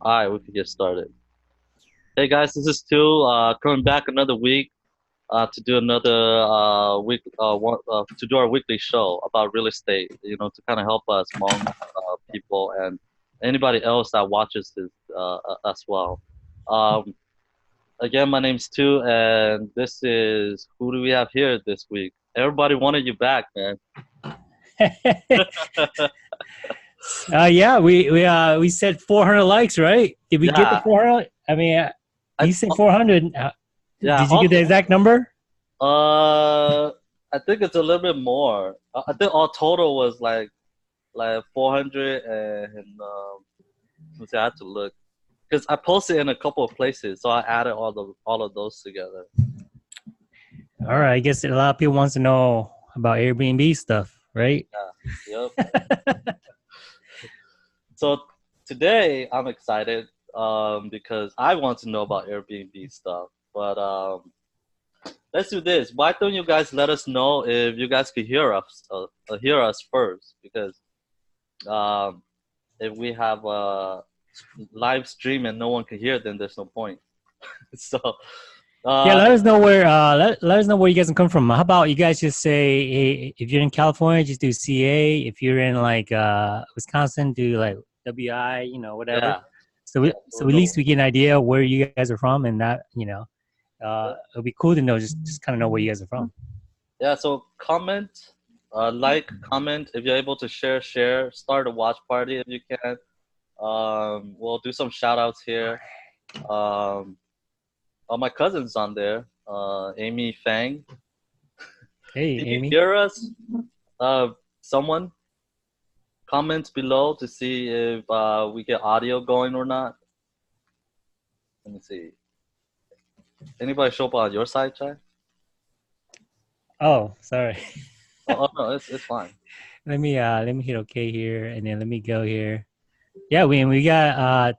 All right, we can get started. Hey guys, this is Stu. Coming back another week to do another to do our weekly show about real estate. To kind of help us small people and anybody else that watches this as well. Um, Again, my name's Stu, and this is who do we have here this week? Everybody wanted you back, man. Yeah, we said 400 likes, right? Did we get the Yeah, 400? I mean, I you said 400. yeah. Did you get the exact number? Uh, I think it's a little bit more. I think all total was like 400 and let's see, I had to look because I posted in a couple of places, so I added all of those together. All right, I guess a lot of people wants to know about Airbnb stuff, right? Yeah, yep. So today I'm excited because I want to know about Airbnb stuff. But let's do this. Why don't you guys let us know if you guys could hear us first? Because um, if we have a live stream and no one can hear, then there's no point. So Yeah, uh, let us know where let us know where you guys can come from. How about you guys just say, hey, if you're in California, just do CA. If you're in like Wisconsin, do like WI, whatever. yeah, So yeah. we So so we at know. least we get an idea where you guys are from, and that it'll be cool to know just kind of know where you guys are from. Yeah, so comment, comment if you're able to share. Start a watch party if you can. We'll do some shout outs here. Um, all my cousins on there. Amy, Fang. Hey, Can you Amy. hear us? Someone comment below to see if we get audio going or not. Let me see. Anybody show up on your side, Chai? Oh, sorry. Oh no, it's fine. Let me hit OK here, and then let me go here. Yeah, we got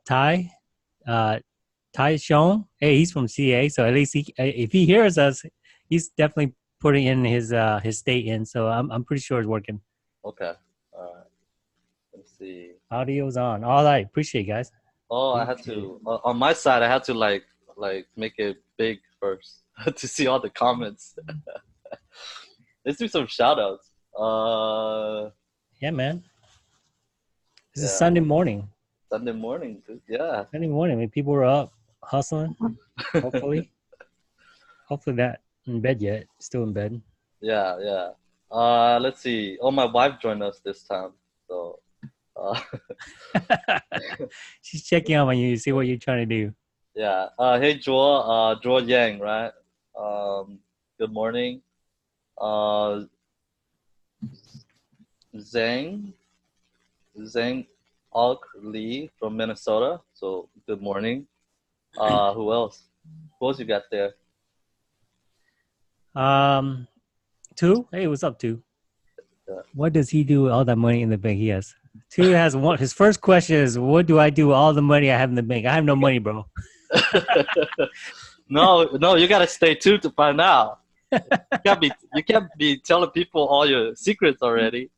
uh Ty Sean. Hey, he's from CA, so at least he if he hears us, he's definitely putting in his state in. So I'm pretty sure it's working. Okay. All right. Let's see. Audio's on. All right, appreciate it, guys. Oh, I had Appreciate it. to on my side. I had to like make it big first to see all the comments. Let's do some shout outs. Yeah, man. This is Yeah, Sunday morning. Sunday morning, dude. Yeah, Sunday morning. When people are up hustling. Hopefully, hopefully not in bed yet. Still in bed. yeah, yeah. Let's see. Oh, my wife joined us this time. So, uh, She's checking on you to see what you're trying to do. yeah. Hey, Joel. Joel Yang, right? Um, Good morning. Uh, Zhang, Zhang Alk Lee from Minnesota. So, good morning. Who else? Who else you got there? Um, Two. Hey, what's up, Two? Yeah. What does he do with all that money in the bank? He has Two has one. His first question is, "What do I do with all the money I have in the bank? I have no money, bro." No, no, you gotta stay tuned to find out. You can't be telling people all your secrets already.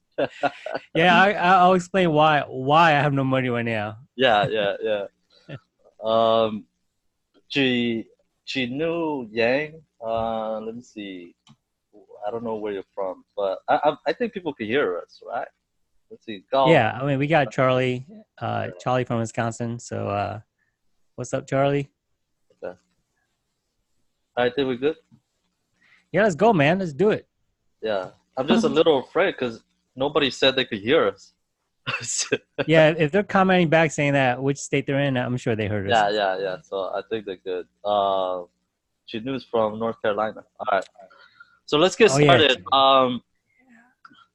Yeah, I'll explain why I have no money right now. Yeah, yeah, yeah. Um, Chi Chinu Yang. Let me see. I don't know where you're from, but I think people can hear us, right? Let's see. Go. Yeah, I mean, we got Charlie, Charlie from Wisconsin. So, what's up, Charlie? Okay. I think we're good. Yeah, let's go, man. Let's do it. Yeah. I'm just a little afraid because nobody said they could hear us. Yeah, if they're commenting back saying that which state they're in, I'm sure they heard us. Yeah, yeah, yeah. So I think they're good. Chinu's from North Carolina. All right. So let's get Oh yeah, started.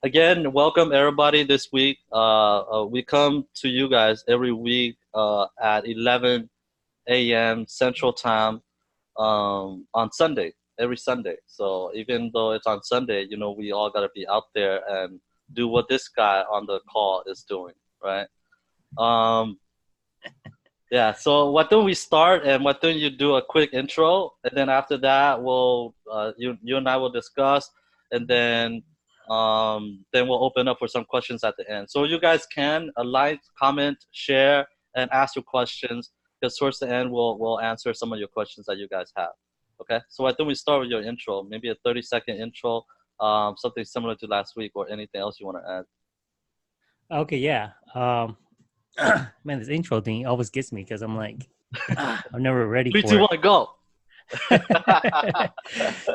Again, welcome everybody this week. We come to you guys every week at 11 a.m. Central Time on Sunday, every Sunday. So even though it's on Sunday, we all got to be out there and do what this guy on the call is doing, right? Um, yeah. So why don't we start, and why don't you do a quick intro, and then after that, you and I will discuss, and then we'll open up for some questions at the end. So you guys can like, comment, share, and ask your questions. Because towards the end, we'll answer some of your questions that you guys have. Okay. So I think we start with your intro, maybe a 30-second intro, something similar to last week, or anything else you want to add. Okay, yeah. Man, this intro thing always gets me because I'm like, I'm never ready Three, for two, it. one, go.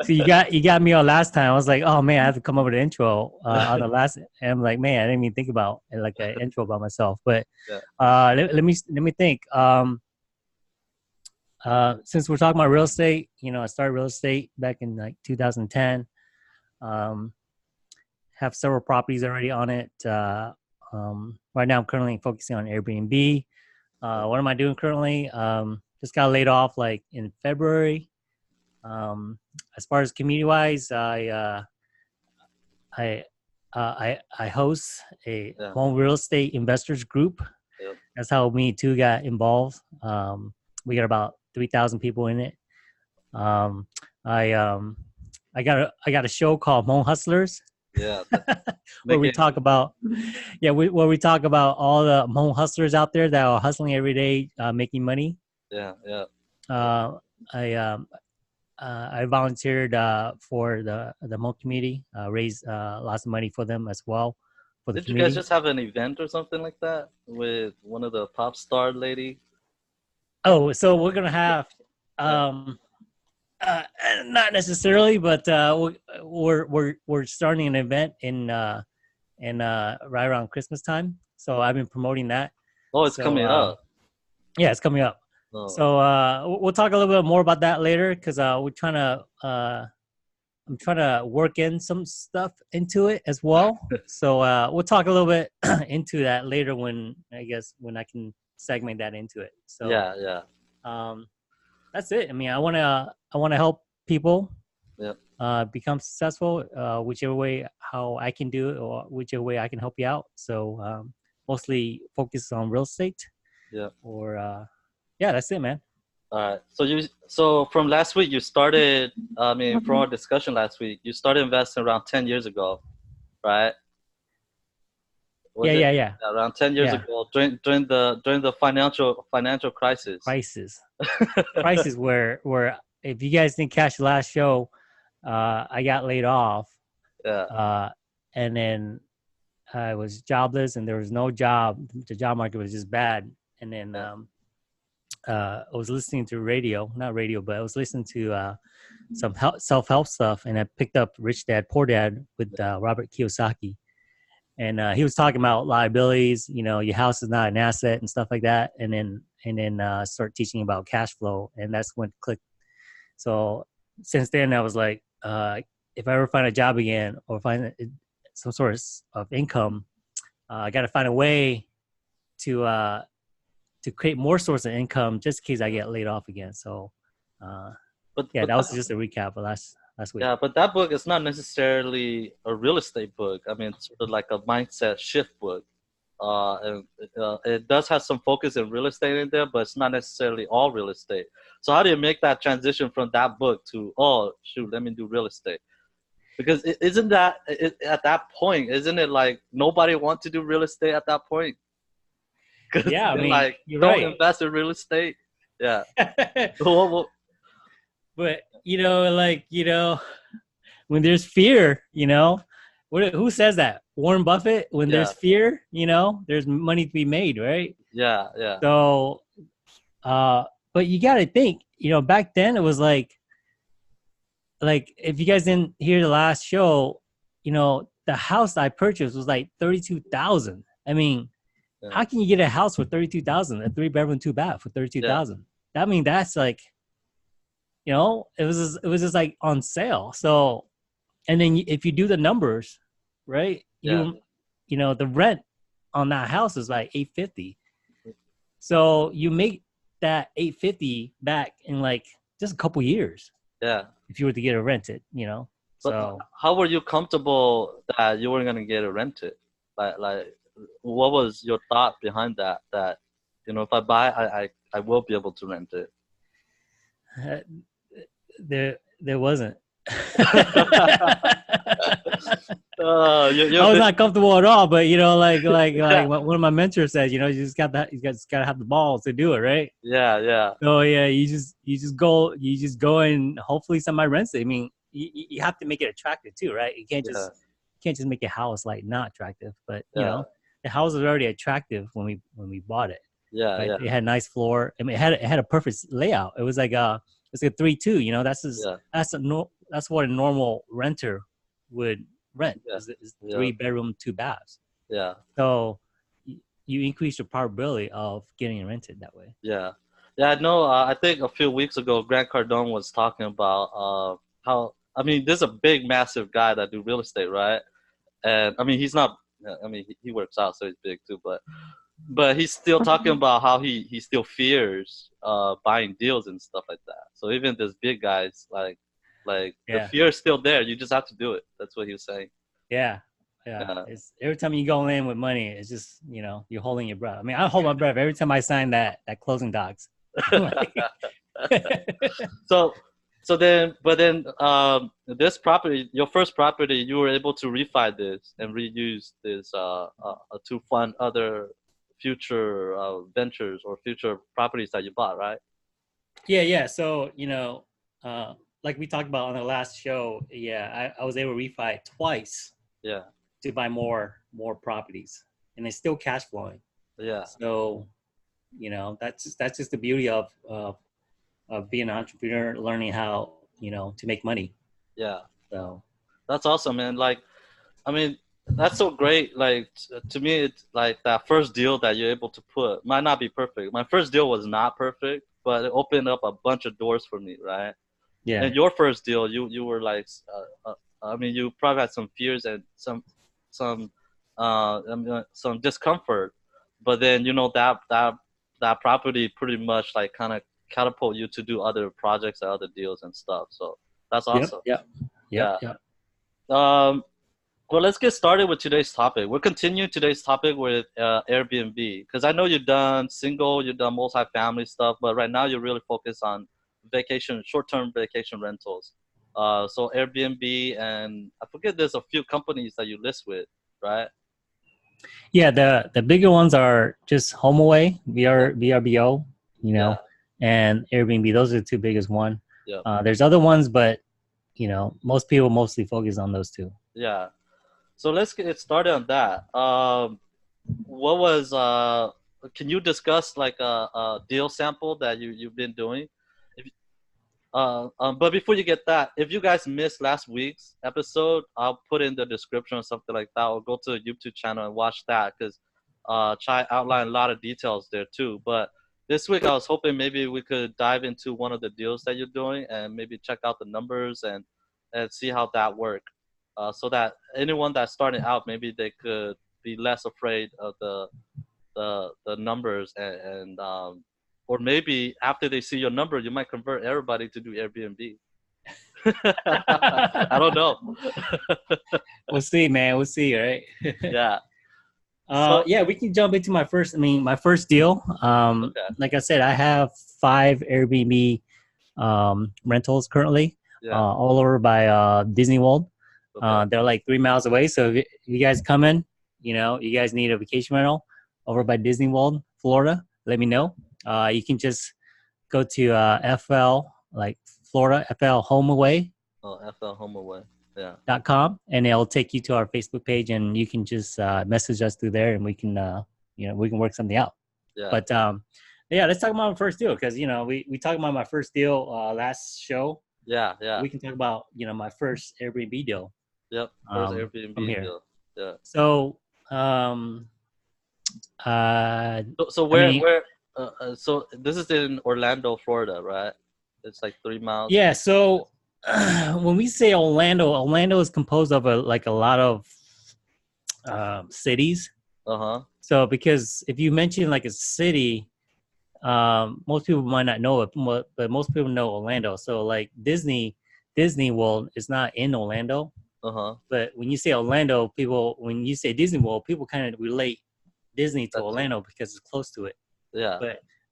So you got me on last time. I was like, oh man, I have to come up with an intro on the last. And I'm like, man, I didn't even think about like an intro about myself. But Yeah. let me think. Since we're talking about real estate, I started real estate back in like 2010. Have several properties already on it. Right now, I'm currently focusing on Airbnb. What am I doing currently? Just got laid off like in February. As far as community wise, I host a home real estate investors group. Yep. That's how me too got involved. We got about 3,000 people in it. I got a show called Home Hustlers. Yeah. where we talk about where we talk about all the home hustlers out there that are hustling every day, making money. I volunteered for the Hmong community, raised lots of money for them as well. Did you guys just have an event or something like that with one of the pop star lady? Oh, so we're gonna have not necessarily, but we're starting an event in right around Christmas time. So I've been promoting that. Oh, it's coming up. Yeah, it's coming up. Oh. So we'll talk a little bit more about that later because I'm trying to work in some stuff into it as well. So we'll talk a little bit into that later when I can segment that into it. So that's it. I mean, I want to help people become successful, whichever way how I can do it or whichever way I can help you out. So mostly focus on real estate. Yeah. Or that's it, man. All right. So from last week you started. I mean, from our discussion last week, you started investing around 10 years ago, right? Yeah. Around 10 years ago, during the financial crisis. Crisis where if you guys didn't catch the last show, I got laid off. Yeah. And then I was jobless, and there was no job. The job market was just bad. And then I was listening to not radio, but I was listening to some self-help stuff, and I picked up Rich Dad, Poor Dad with Robert Kiyosaki. And he was talking about liabilities, your house is not an asset and stuff like that. And then start teaching about cash flow. And that's when it clicked. So since then I was like, if I ever find a job again or find some source of income, I got to find a way to create more source of income just in case I get laid off again. So that was just a recap of last week. Yeah, but that book is not necessarily a real estate book. I mean, it's sort of like a mindset shift book. And it does have some focus in real estate in there, but it's not necessarily all real estate. So how do you make that transition from that book to, let me do real estate? Because isn't that, at that point, isn't it like nobody wants to do real estate at that point? Yeah, I mean, like, you're don't right. invest in real estate. Yeah. But, when there's fear, who says that? Warren Buffett, when there's fear, there's money to be made, right? Yeah. So, but you got to think, back then it was like if you guys didn't hear the last show, the house I purchased was like $32,000. I mean, how can you get a house for $32,000? A 3-bedroom, 2-bath for $32,000? Yeah. I mean, that's like, it was just like on sale. So, and then if you do the numbers, right? The rent on that house is like $850. So you make that $850 back in like just a couple years. Yeah. If you were to get it rented, But so how were you comfortable that you weren't gonna get it rented? Like what was your thought behind that? That if I buy, I will be able to rent it. There wasn't. I was not comfortable at all, but yeah, one of my mentors says, you just gotta have the balls to do it, right? yeah, yeah, So yeah, you just go and hopefully somebody rents it. I mean, you have to make it attractive too, right? yeah, You can't just make a house like not attractive, but yeah, the house was already attractive when we bought it. yeah, Right? yeah, It had a nice floor. I mean, it had a perfect layout. It was like it's like a 3-2. yeah, That's what a normal renter would rent. yeah, Is yeah, 3 bedroom, 2 baths. yeah, So you increase your probability of getting it rented that way. yeah. Yeah, I know. I think a few weeks ago, Grant Cardone was talking about how. I mean, this is a big, massive guy that do real estate, right? And I mean, he's not. I mean, he works out, so he's big too. But he's still talking about how he still fears buying deals and stuff like that. So even this big guys like the Yeah. fear is still there. You just have to do it. That's what he was saying. Yeah. Yeah. Yeah, It's every time you go in with money, it's just, you're holding your breath. I mean, I hold my breath every time I sign that closing docs. so but then this property, your first property, you were able to refi this and reuse this to fund other future ventures or future properties that you bought, right? Yeah. So, like we talked about on the last show, yeah, I was able to refi twice Yeah, to buy more properties, and it's still cash flowing. yeah, So, that's just the beauty of being an entrepreneur, learning how, to make money. yeah. So, That's awesome, man. Like, I mean, that's so great. Like, to me, it's like that first deal that you're able to put might not be perfect. My first deal was not perfect, but it opened up a bunch of doors for me, right? yeah. And your first deal, you were like, I mean, you probably had some fears and some some discomfort, but then that property pretty much like kind of catapult you to do other projects and other deals and stuff. So that's Yep. awesome. Yep. Yep. Yeah. Yep. Um, well, let's get started with today's topic. We'll continue today's topic with Airbnb because I know you've done single, you've done multi-family stuff, but right now you're really focused on vacation, short-term vacation rentals. So Airbnb and I forget there's a few companies that you list with, right? Yeah, the bigger ones are just HomeAway, Yeah, VRBO, yeah, and Airbnb. Those are the two biggest one. yeah, There's other ones, but most people mostly focus on those two. yeah. So let's get started on that. What was can you discuss like a deal sample that you've been doing? If but before you get that, if you guys missed last week's episode, I'll put in the description or something like that, or go to the YouTube channel and watch that because Chai outlined a lot of details there too. But this week, I was hoping maybe we could dive into one of the deals that you're doing and maybe check out the numbers and see how that work, so that anyone that's starting out, maybe they could be less afraid of the numbers and or maybe after they see your number, you might convert everybody to do Airbnb. I don't know. We'll see, man. We'll see, right? Yeah. So Yeah, we can jump into my first deal. okay. Like I said, I have 5 Airbnb rentals currently, Yeah. all over by Disney World. Okay. They're like 3 miles away. So if you guys come in, you guys need a vacation rental over by Disney World, Florida, let me know. You can just go to FL, like Florida, FL HomeAway.com, Oh, FL Home Away. Yeah. and it'll take you to our Facebook page, and you can just message us through there, and we can work something out. Yeah. But yeah, let's talk about my first deal because we talked about my first deal last show. Yeah. Yeah. We can talk about my first Airbnb deal. Yep. First From Airbnb here. deal. Yeah. So So I mean, where so this is in Orlando, Florida, right? It's like 3 miles. yeah. So when we say Orlando is composed of a lot of cities. Uh-huh. So because if you mention like a city, most people might not know it, but most people know Orlando. So like Disney World is not in Orlando. Uh-huh. But when you say Orlando, when you say Disney World, people kind of relate Disney to That's Orlando because it's close to it. Yeah.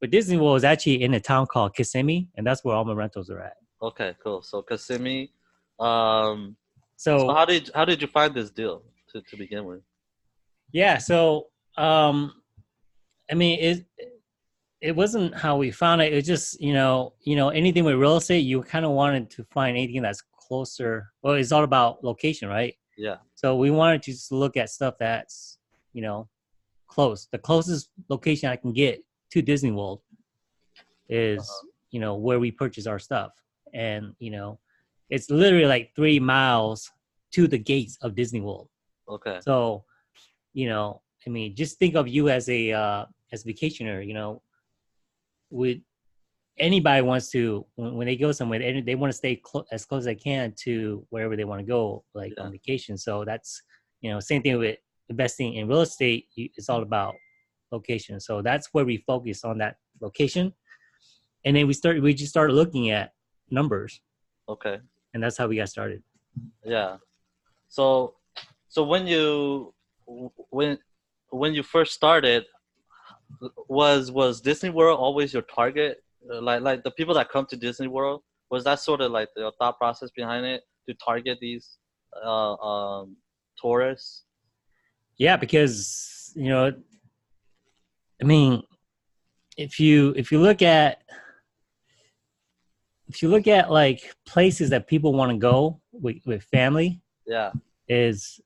But Disney World is actually in a town called Kissimmee, and that's where all my rentals are at. Okay, cool. So Kissimmee, um, So So how did you find this deal to begin with? yeah, so I mean, it wasn't how we found it. It's just anything with real estate, you kind of wanted to find anything that's closer. Well, it's all about location, right? Yeah. So we wanted to just look at stuff that's close. The closest location I can get to Disney World is where we purchase our stuff, and it's literally like 3 miles to the gates of Disney World. Okay. So I mean, just think of you as a vacationer. Would anybody wants to when they go somewhere, they want to stay as close as they can to wherever they want to go, like on vacation. So that's same thing with investing in real estate. It's all about location. So that's where we focus on that location, and then we just started looking at numbers. Okay. And that's how we got started. Yeah. So when you first started, was Disney World always your target? Like the people that come to Disney World, was that sort of like the thought process behind it, to target these uh, um, tourists? Yeah, because I mean, if you look at like places that people want to go with family, Yeah. is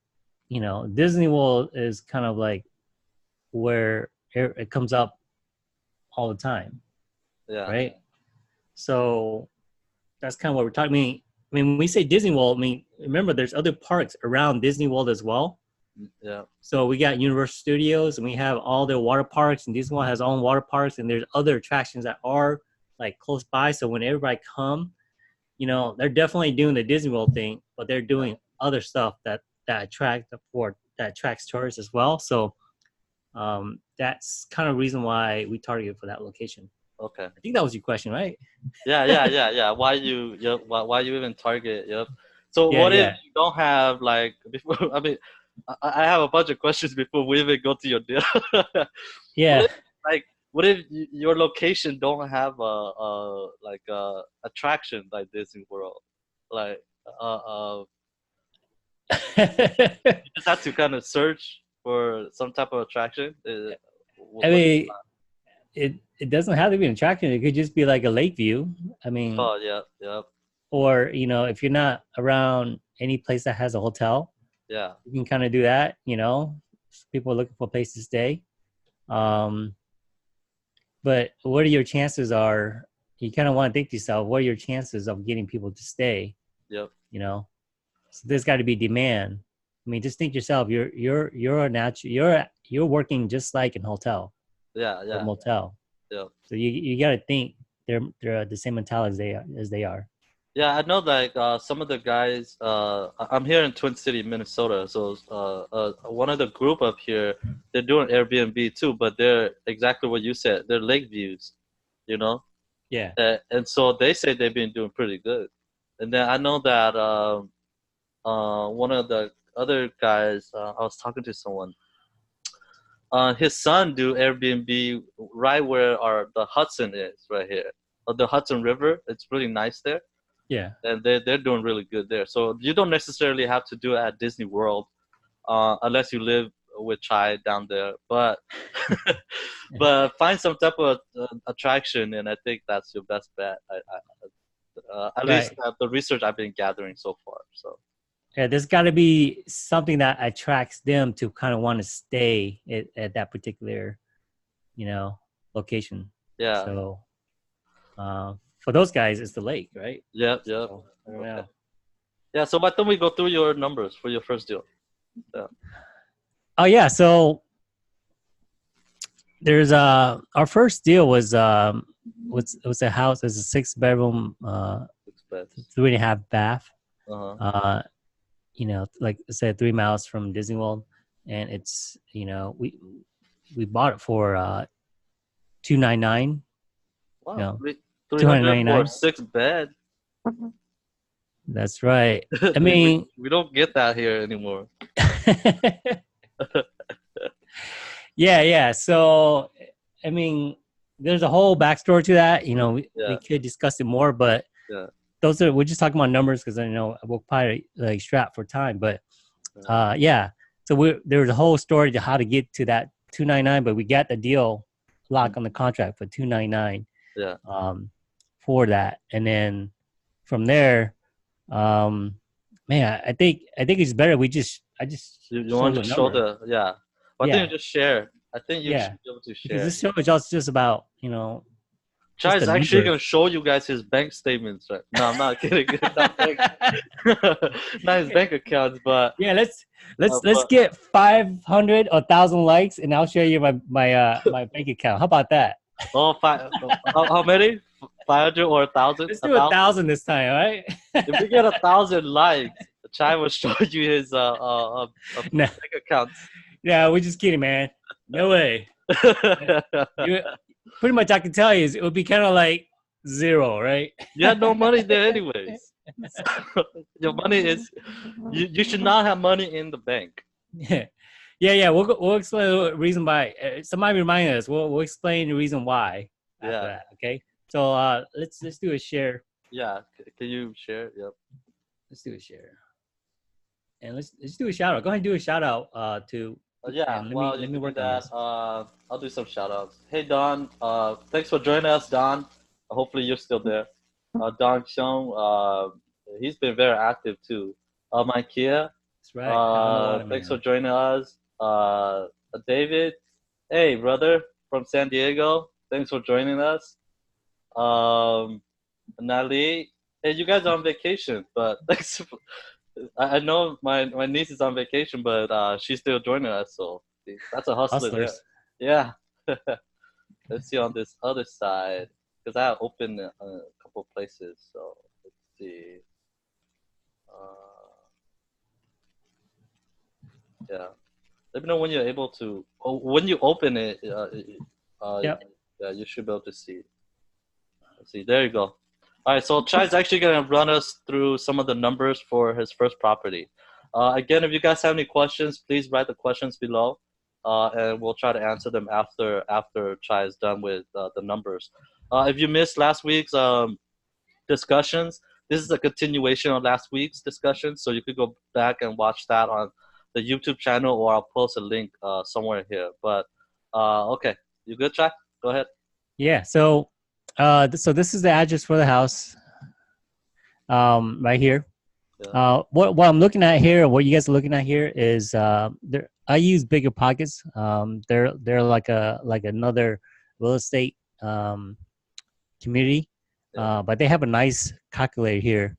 Disney World is kind of like where it comes up all the time, Yeah. right? So that's kind of what we're talking. I mean, when we say Disney World, I mean, remember there's other parks around Disney World as well. Yeah. So we got Universal Studios, and we have all the water parks, and Disney World has own water parks, and there's other attractions that are like close by. So when everybody come, they're definitely doing the Disney World thing, but they're doing other stuff that attracts tourists as well. So that's kind of reason why we targeted for that location. Okay. I think that was your question, right? Yeah. Why you? Yep. Why you even target? Yep. So Yeah, what if yeah, you don't have like before? I mean, I have a bunch of questions before we even go to your deal. What yeah. if, like, what if your location don't have a like a attraction like Disney World? Like, you just have to kind of search for some type of attraction. I What's mean, it doesn't have to be an attraction. It could just be like a lake view. I mean, oh yeah or if you're not around any place that has a hotel, yeah you can kind of do that. People are looking for a place to stay. But what are your chances are? You kind of want to think to yourself, what are your chances of getting people to stay? yep So there's got to be demand. I mean, just think yourself. You're a natural. You're working just like in hotel or yeah motel. yeah. So you got to think they're the same mentality as they are. Yeah, I know like some of the guys. I'm here in Twin City, Minnesota. So one of the group up here, they're doing Airbnb too, but they're exactly what you said. They're lake views, you know. Yeah. And so they say they've been doing pretty good. And then I know that one of the other guys, I was talking to someone. His son do Airbnb right where the Hudson is, right here, the Hudson River. It's really nice there, Yeah. and they're doing really good there. So you don't necessarily have to do it at Disney World, unless you live with Chai down there. But but find some type of attraction, and I think that's your best bet. At least Right. the research I've been gathering so far. So Yeah, there's got to be something that attracts them to kind of want to stay at that particular, location. yeah, So for those guys, it's the lake, right? yep. So, I don't Okay. know. Yeah. So why don't we go through your numbers for your first deal? Yeah. Oh yeah, so there's our first deal was a house. It's a 6 bedroom, Expense. 3.5 bath. Uh huh. Like I said, 3 miles from Disney World, and it's we bought it for $299. Wow. No, 300 for a 299. 6 bed. That's right. I mean, we don't get that here anymore. yeah. So, I mean, there's a whole backstory to that. We Yeah. could discuss it more, but Yeah. we're just talking about numbers because I know we'll probably like strap for time, but yeah. So there was a whole story to how to get to that 299, but we got the deal lock on the contract for 299 Yeah. For that, and then from there, man, I think it's better. I just You show want the to show number. the yeah. Well, I think Yeah, you just share. I think you yeah, should be able to because share. this show is also just about Chai just the is actually numbers. gonna show you guys his bank statements. Right? No, I'm not kidding. Not, bank, not his bank accounts, Yeah, let's but get 500 or 1,000 likes, and I'll show you my bank account. How about that? oh, how many? 500 or 1,000? Let's A do a thousand? thousand this time, all right? If we get 1,000 likes, Chai will show you his No, bank accounts. yeah, we're just kidding, man. No way. You pretty much I can tell you it would be kind of like zero, right? You had no money there anyways. So, your money is you should not have money in the bank. Yeah, yeah. We'll explain the reason why. Somebody remind us. We'll explain the reason why after Yeah. that. Okay. So let's do a share. Yeah. Can you share? Yep. Let's do a share, and let's do a shout out. Go ahead and do a shout out to. Yeah, And well, you let me can do work on that. this. I'll do some shout outs. Hey, Don. Thanks for joining us, Don. Hopefully, you're still there. Don Xiong, he's been very active too. Mike Kia, That's right. I'm a thanks for watermelon. joining us. David, hey, brother from San Diego. Thanks for joining us. Nali, hey, you guys are on vacation, but thanks. I know my niece is on vacation, but she's still joining us, so that's a hustler there. Hustlers. Yeah. Let's see on this other side, because I opened a couple places. So let's see. Yeah. Let me know when you're able to. Oh, when you open it, Yep. yeah, you should be able to see. Let's see. There you go. All right. So Chai's actually gonna run us through some of the numbers for his first property. Again, if you guys have any questions, please write the questions below, and we'll try to answer them after Chai is done with the numbers. If you missed last week's discussions, this is a continuation of last week's discussion, so you could go back and watch that on the YouTube channel, or I'll post a link somewhere here. But okay, you good, Chai? Go ahead. Yeah. So, so this is the address for the house. Right here. Yeah. What I'm looking at here, what you guys are looking at here is there. I use bigger pockets. They're like another real estate community, Yeah. but they have a nice calculator here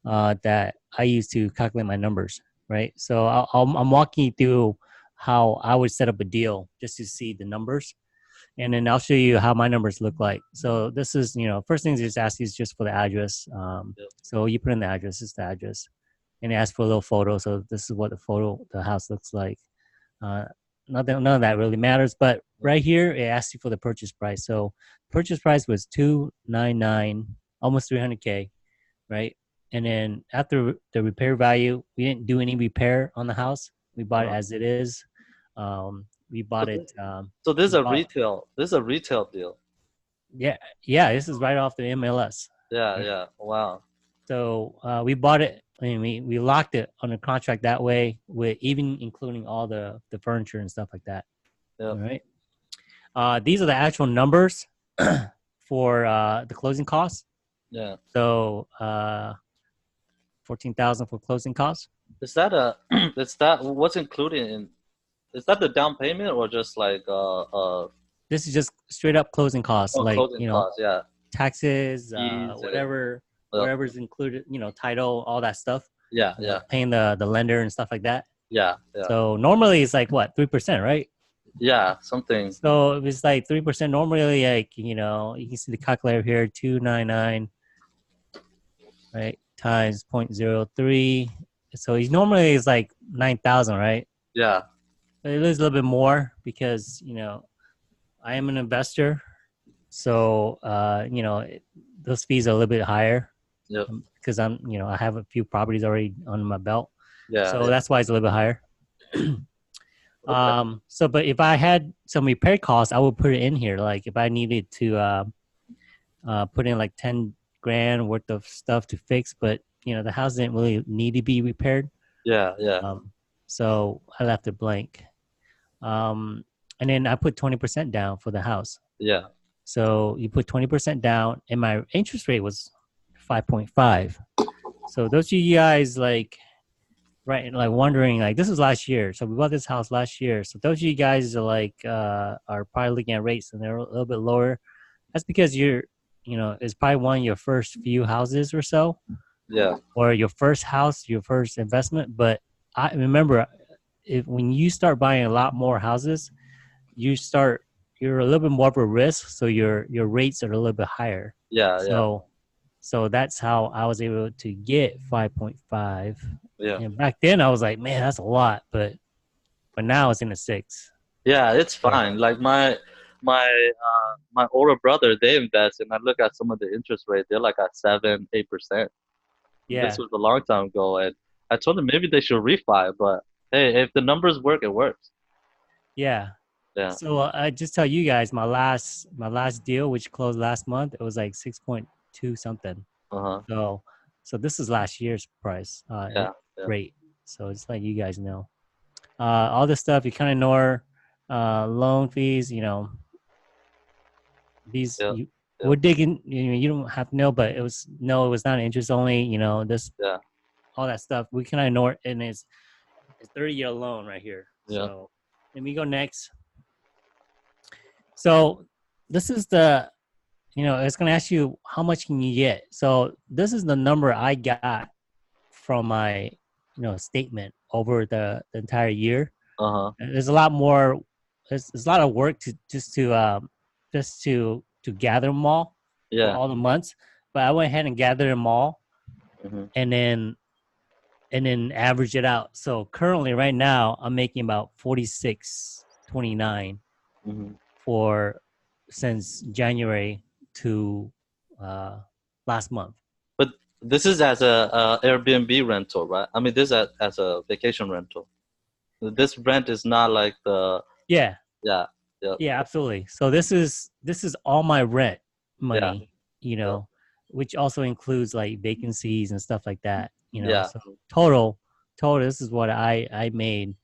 that I use to calculate my numbers. Right. So I'm walking you through how I would set up a deal just to see the numbers, and then I'll show you how my numbers look like. So this is, first thing is just ask you is just for the address. Yep. So you put in the address, it's the address, and it asks for a little photo. So this is what the house looks like. None of that really matters, but right here it asks you for the purchase price. So purchase price was 299, almost 300K, right? And then after the repair value, we didn't do any repair on the house. We bought it as it is. We bought it. So this is we a bought, retail. This is a retail deal. yeah. This is right off the MLS. Yeah. Right? Yeah. Wow. So we bought it. I mean, we locked it on a contract that way, with even including all the furniture and stuff like that. Yeah. All right. These are the actual numbers for the closing costs. Yeah. So 14,000 for closing costs. Is that is that what's included in? Is that the down payment or just like This is just straight up closing costs, like closing costs? Yeah. taxes, Fees whatever's included, title, all that stuff. Yeah. Yeah. Paying the lender and stuff like that. Yeah. Yeah. So normally it's like what, 3%, right? Yeah. Something. So if it's like 3%, normally, like, you can see the calculator here, 299, right, times 0.03. So he's normally is like 9,000, right? Yeah. But it is a little bit more because, I am an investor. So, those fees are a little bit higher. Yep. Because I have a few properties already under my belt. Yeah. So that's why it's a little bit higher. Okay. But if I had some repair costs, I would put it in here. Like if I needed to put in like 10 grand worth of stuff to fix, but the house didn't really need to be repaired. Yeah, yeah, So I left it blank. And then I put 20% down for the house. yeah, So you put 20% down, and my interest rate was 5.5. So those of you guys like wondering, like, this is last year. So we bought this house last year. So those of you guys are like are probably looking at rates and they're a little bit lower. That's because it's probably one of your first few houses or so, yeah, or your first house, your first investment. But I remember, when you start buying a lot more houses, you're a little bit more of a risk, so your rates are a little bit higher. yeah, yeah, So that's how I was able to get 5.5. yeah. And back then I was like, man, that's a lot, but now it's in the 6. Yeah, it's So fine. Like my older brother, they invest, and I look at some of the interest rate. They're like at 7, 8%. This yeah, was a long time ago, and I told them maybe they should refi. But hey, if the numbers work, it works. yeah. Yeah. So I just tell you guys, my last deal, which closed last month, it was like 6.2 something. Uh-huh. So this is last year's price Yeah. Yeah. rate. So it's like you guys know. All this stuff you kind of ignore, loan fees, these Yeah. you Yeah. we're digging, you don't have to know, but it was not interest only, this Yeah. all that stuff we kind of ignore it, and it's 30-year loan right here. Yeah. So let me go next. So this is the, it's going to ask you how much can you get. So this is the number I got from my statement over the entire year. Uh-huh. And there's a lot more. There's a lot of work to to gather them all for Yeah. all the months. But I went ahead and gathered them all, Mm-hmm. and then average it out. So currently, right now, I'm making about 46.29 Mm-hmm. for since January to last month. But this is as a Airbnb rental, right? I mean, this as a vacation rental. This rent is not like the Yeah, yeah, yeah, yeah, absolutely. So this is all my rent yeah, money, yeah, which also includes like vacancies and stuff like that. yeah, So total, this is what I made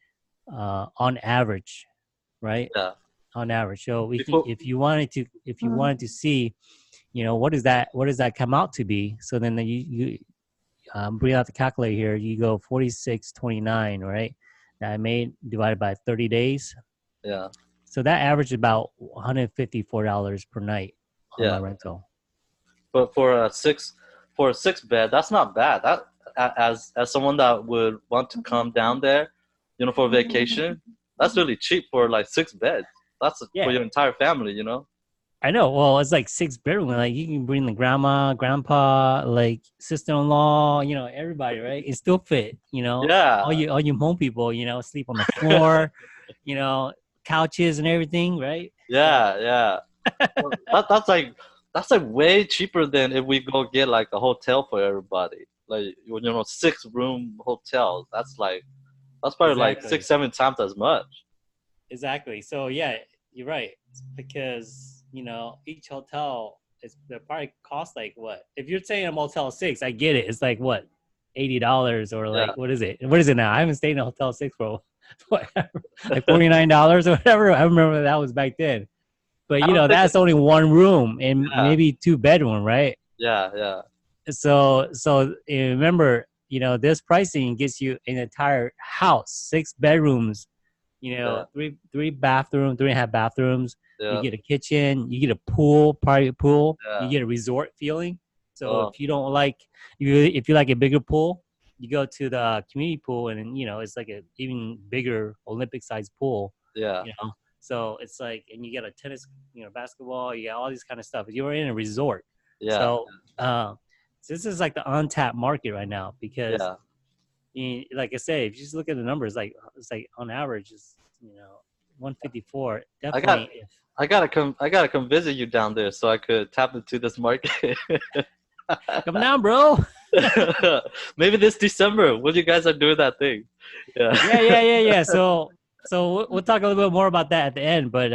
on average, right? yeah. On average. So we can, Before, if you wanted to see, what does that come out to be? So then you bring out the calculator here. You go 46.29, right? That I made divided by 30 days. yeah, So that averaged about $154 per night on my yeah. rental. But for a six bed, that's not bad. That as someone that would want to come down there, for vacation, that's really cheap for like 6 beds. That's for Yeah, your entire family, I know. Well, it's like 6 bedroom. Like you can bring the grandma, grandpa, like sister-in-law, everybody, right? It still fit. Yeah, All you home people, sleep on the floor, you know, couches and everything, right? So yeah, yeah. Well, that's like way cheaper than if we go get like a hotel for everybody. Like 6 room hotels. That's probably like exactly. 6, 7 times as much. Exactly. So yeah, you're right. Because each hotel is they probably cost like what? If you're saying a Motel 6, I get it. It's like what, $80 or Yeah, like what is it? What is it now? I haven't stayed in a Hotel 6 for whatever, like $49 or whatever. I remember that was back then. But I don't think that's only one room and yeah, maybe 2 bedroom, right? yeah, yeah, So remember, this pricing gets you an entire house, 6 bedrooms, yeah, three bathroom, 3.5 bathrooms. You yeah, get a kitchen, you get a pool, private pool. You yeah. get a resort feeling. So Oh, if you don't like, if you like a bigger pool, you go to the community pool, and it's like a even bigger Olympic sized pool. yeah, You know, so it's like, and you get a tennis, basketball. You got all these kind of stuff. You're in a resort, yeah, so this is like the untapped market right now because yeah. like I say, if you just look at the numbers, like it's like on average is 154. I got Definitely, if I gotta come visit you down there so I could tap into this market. come down, bro. Maybe this December when you guys are doing that thing. Yeah. Yeah. So we'll talk a little bit more about that at the end, but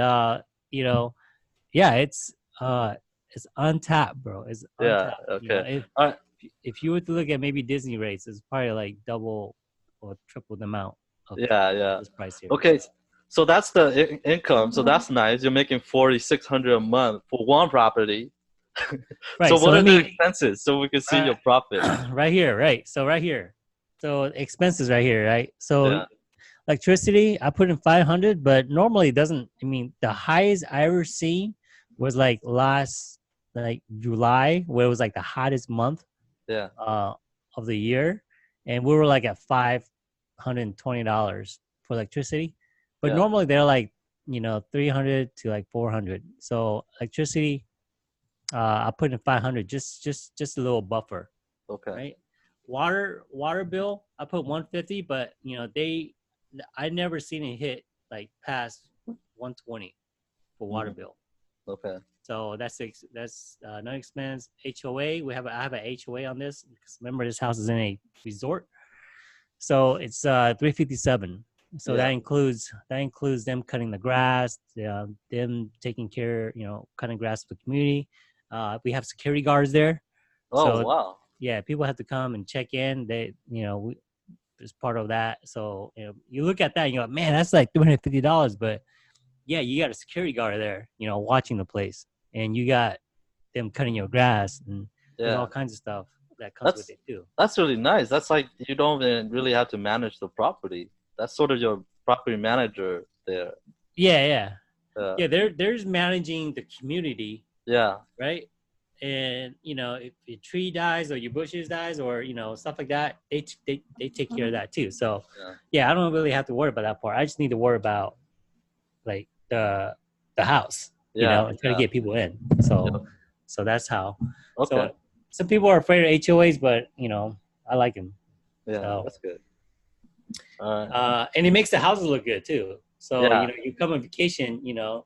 yeah, it's untapped, bro. It's Yeah. untapped. You know, Okay. All right. if you were to look at maybe Disney rates, it's probably like double or triple the amount of Yeah. Yeah. this price here. Okay. So that's the income. So that's nice. You're making 4,600 a month for one property. So Right. So what let are the me expenses so we can see uh, your profit? right here. Right. So right here. So expenses right here. Right. So Yeah. electricity, I put in 500, but normally it doesn't. I mean, the highest I ever seen was like last like July, where it was like the hottest month Yeah. uh, of the year, and we were like at $520 for electricity. But Yeah. normally they're like 300 to like 400. So electricity, I put in 500, just a little buffer, Okay. right? Water bill, I put 150, but I never seen it hit like past 120 for water bill. Okay. So that's no expense. HOA, I have a HOA on this because remember this house is in a resort, so it's 357. So Yeah. that includes them cutting the grass, them taking care, cutting grass for the community. We have security guards there, Oh, so wow. yeah, people have to come and check in. As part of that. So you look at that, and you're like, man, that's like $350, but yeah, you got a security guard there, watching the place, and you got them cutting your grass, and there's all Yeah. kinds of stuff that comes with That's it too. that's really nice. That's like you don't even really have to manage the property. That's sort of your property manager there. Yeah, yeah, Yeah. yeah. There's managing the community, Yeah. right? And if your tree dies or your bushes dies or stuff like that, they take care of that too. So Yeah. yeah, I don't really have to worry about that part. I just need to worry about like the house, Yeah. and try to Yeah. get people in. So Yep. so that's how. Okay. So some people are afraid of HOAs, but I like them. Yeah. So That's good. All right. and it makes the houses look good too. So Yeah. you come on vacation, you're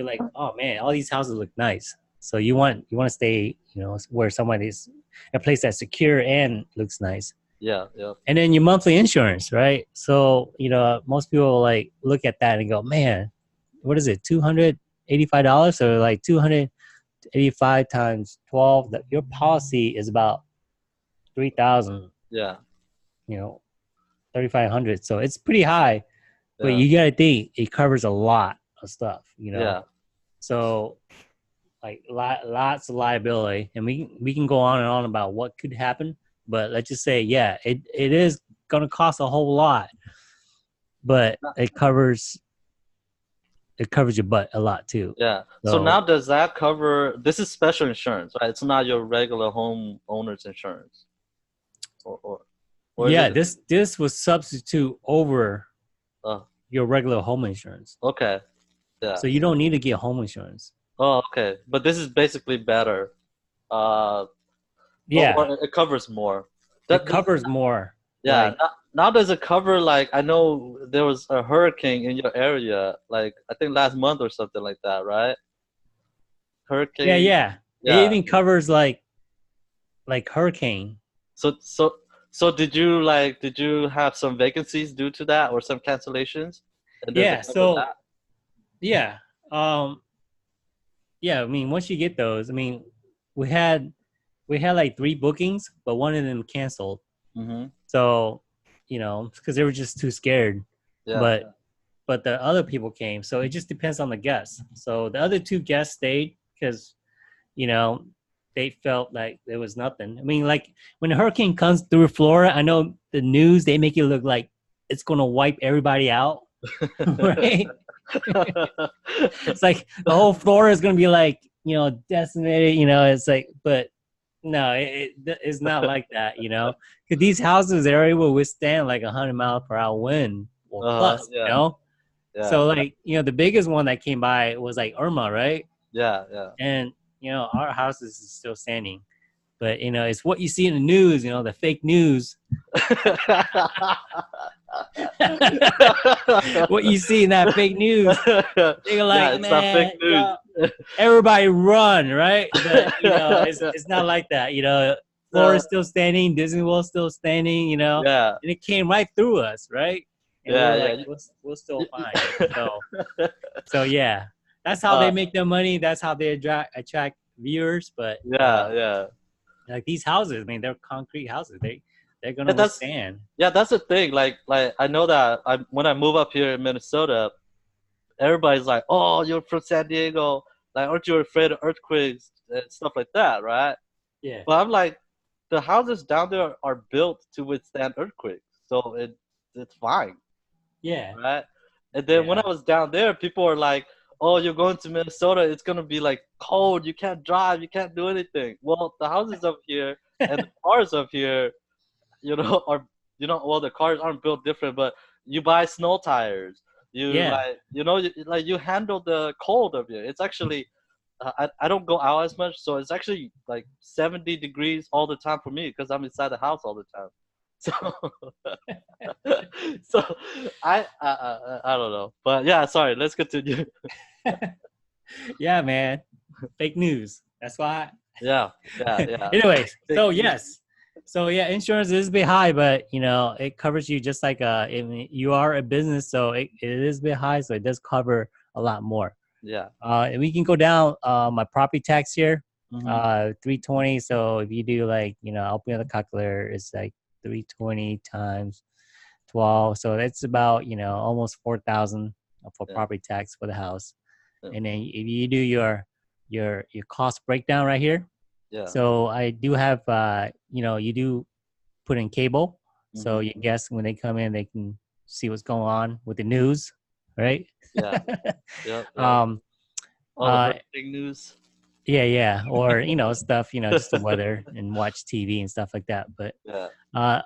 like, oh man, all these houses look nice. So you want to stay, where somebody's a place that's secure and looks nice. Yeah. Yeah. And then your monthly insurance, right? So most people like look at that and go, man, what is it, $285 or like 285 times 12? That your policy is about 3,000, Yeah. 3,500. So it's pretty high, but Yeah. you gotta think it covers a lot of stuff, Yeah. So like lots of liability, and we can go on and on about what could happen, but let's just say, yeah, it is gonna cost a whole lot, but it covers your butt a lot too. Yeah. So So now does that cover? This is special insurance, right? It's not your regular home owner's insurance, or is yeah, it? this was substitute over Oh, your regular home insurance, okay. Yeah. so you don't need to get home insurance. Oh, okay. But this is basically better. Uh, Yeah, or it covers more. it That covers more. yeah. Like Now does it cover like I know there was a hurricane in your area, like I think last month or something like that, right? yeah, Hurricane. yeah. It Yeah. even covers like hurricane. So did you have some vacancies due to that or some cancellations? And does it Yeah. cover So that? yeah, yeah. I mean, once you get those, I mean, we had like 3 bookings, but one of them canceled. Mm-hmm. So because they were just too scared. Yeah. But the other people came, so it just depends on the guests. So the other 2 guests stayed because they felt like there was nothing. I mean, like when a hurricane comes through Florida, I know the news, they make it look like it's gonna wipe everybody out, right? It's like the whole Florida is gonna be like decimated. It's like, but no, it's not like that. Because these houses, they're able to withstand like 100 mile per hour wind or plus. Yeah. Yeah. So like the biggest one that came by was like Irma, right? Yeah. Yeah. And our house is still standing, but it's what you see in the news, the fake news. What you see in that fake news, they're like, Yeah, it's not man, fake news. everybody run, right? But it's not like that. Florida's still standing, Disney World's still standing, Yeah. and it came right through us, right? And Yeah. we're Yeah. like, we're still fine. So yeah, that's how they make their money. That's how they attract viewers, but yeah. like these houses, I mean, they're concrete houses. They're gonna And that's withstand. yeah, that's the thing. Like I know that when I move up here in Minnesota, everybody's like, "Oh, you're from San Diego. Like, aren't you afraid of earthquakes and stuff like that, right?" Yeah, But I'm like, the houses down there are built to withstand earthquakes, so it's fine, yeah, right? And then when yeah. I was down there, people were like, "Oh, you're going to Minnesota. It's gonna be like cold. You can't drive. You can't do anything." Well, the houses up here and the cars up here, are well, the cars aren't built different, but you buy snow tires. You Yeah. like like you handle the cold of it. It's actually I don't go out as much, so it's actually like 70 degrees all the time for me because I'm inside the house all the time. So so I don't know, but yeah, sorry. Let's continue. Yeah, man. Fake news. That's why. Yeah, yeah. Anyways, Fake so news. yes. So yeah, insurance is a bit high, but it covers you just like you are a business, so it is a bit high, so it does cover a lot more. Yeah. And we can go down my property tax here, Hmm. 320. So if you do like, I'll put on the calculator, it's like 320 times 12. So it's about, almost 4,000 for Yeah. property tax for the house. Yeah. And then if you do your cost breakdown right here. Yeah. So I do have, you do put in cable. So Hmm. you guess when they come in, they can see what's going on with the news, right? Yeah. Yep. Yep. um, All the uh, hurricane news. yeah, or stuff, just the weather and watch TV and stuff like that. But Yeah.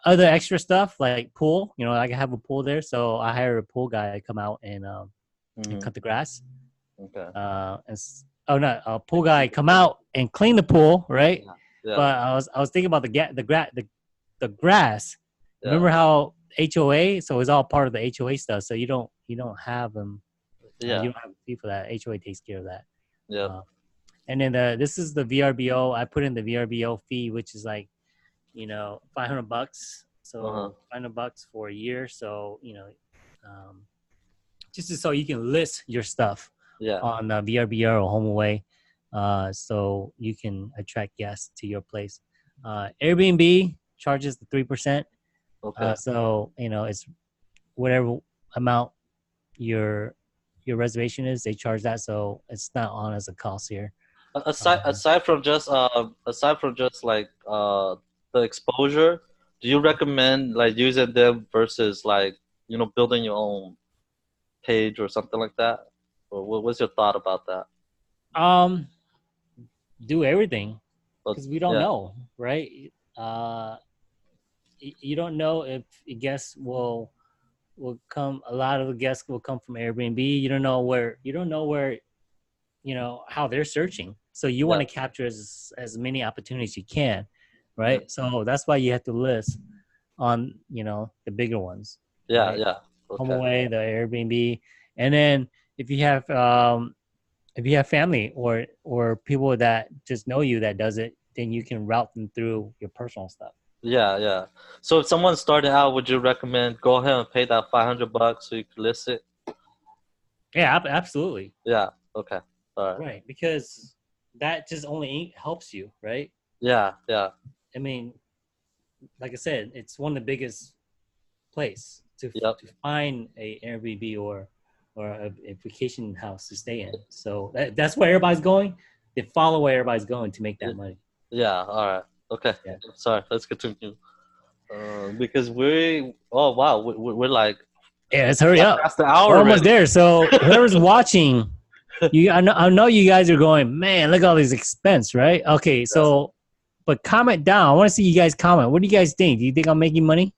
other extra stuff like pool, I have a pool there, so I hire a pool guy to come out and Hmm. cut the grass. Okay. Oh no, a pool guy come out and clean the pool, right? Yeah. Yeah. But I was thinking about the grass. Yeah. Remember how HOA? So it's all part of the HOA stuff. So you don't have them. Yeah. You don't have people that HOA takes care of that. Yep. Uh, and then this is the VRBO. I put in the VRBO fee, which is like $500. Uh-huh. So $500 for a year. So um, just so you can list your stuff Yeah. on VRBO or HomeAway, so you can attract guests to your place. Airbnb charges the 3%. Okay. So it's whatever amount your reservation is, they charge that. So it's not on as a cost here. Aside from just like the exposure, do you recommend like using them versus like building your own page or something like that? Or what's your thought about that? Um, do everything But because we don't yeah, know, right? Uh, you don't know if a guest will come. A lot of the guests will come from Airbnb. You don't know where how they're searching. So you want yeah, to capture as many opportunities you can, yeah, right? So that's why you have to list on the bigger ones, yeah, right? yeah. Okay. HomeAway, the Airbnb, and then if you have family or people that just know you that does it, then you can route them through your personal stuff. Yeah, yeah. So if someone's starting out, would you recommend go ahead and pay that $500 so you can list it? Yeah, absolutely. Yeah. Okay. All right. Right, because that just only helps you, right? Yeah. Yeah. I mean, like I said, it's one of the biggest place Yep. to find a Airbnb or a vacation house to stay in. So that's where everybody's going. They follow where everybody's going to make that money. Yeah. All right. Okay. Yeah. Sorry. Let's continue. Because oh wow, we're like Yeah, let's hurry up. past the We're hour almost already. there. So whoever's watching, I know you guys are going, man, look at all these expense, right? Okay, Yeah. so but comment down. I want to see you guys comment. What do you guys think? Do you think I'm making money?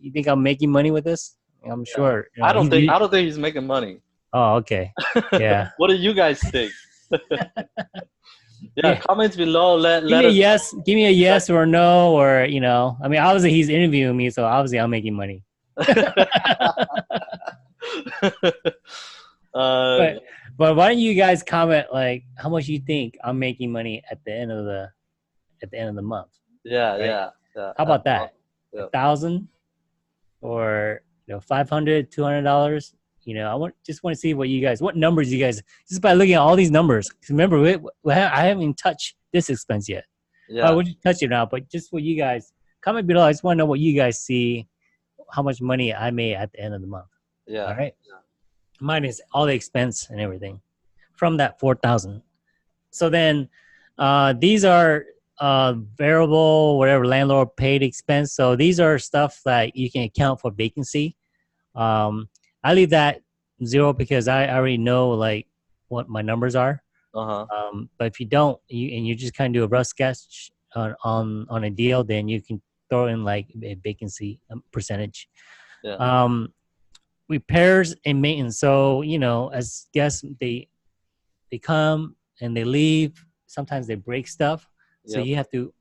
You think I'm making money with this? I'm Yeah. sure. I don't think he's making money. Oh, okay. Yeah. What do you guys think? Yeah, Yeah. comments below. Give Let me a us yes. Give me a yes or no, or I mean, obviously he's interviewing me, so obviously I'm making money. uh, But why don't you guys comment like how much you think I'm making money at the end of the month, yeah, right? yeah, yeah. How about that? Yeah. 1,000 or $500, $200? I just want to see what numbers you guys, just by looking at all these numbers. 'Cause remember, I haven't even touched this expense yet. Yeah. We'll just touch it now, but just what you guys comment below. I just want to know what you guys see, how much money I made at the end of the month. Yeah. All right. Mine is all the expense and everything from that 4,000. So then these are variable, whatever landlord paid expense. So these are stuff that you can account for vacancy. I leave that 0 because I already know like what my numbers are. But if you don't, you just kind of do a rough sketch on a deal, then you can throw in like a vacancy percentage. Yeah. Repairs and maintenance. So as guests, they come and they leave. Sometimes they break stuff, so you have to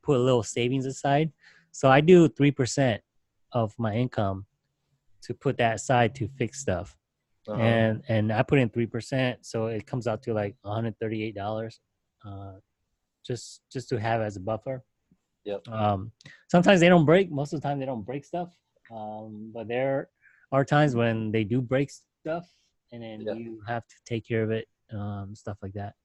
put a little savings aside. So I do 3% of my income to put that aside to fix stuff. And I put in 3%, so it comes out to like $138, just to have as a buffer. Yep. Sometimes they don't break. Most of the time they don't break stuff, but there are times when they do break stuff, and then you have to take care of it, stuff like that.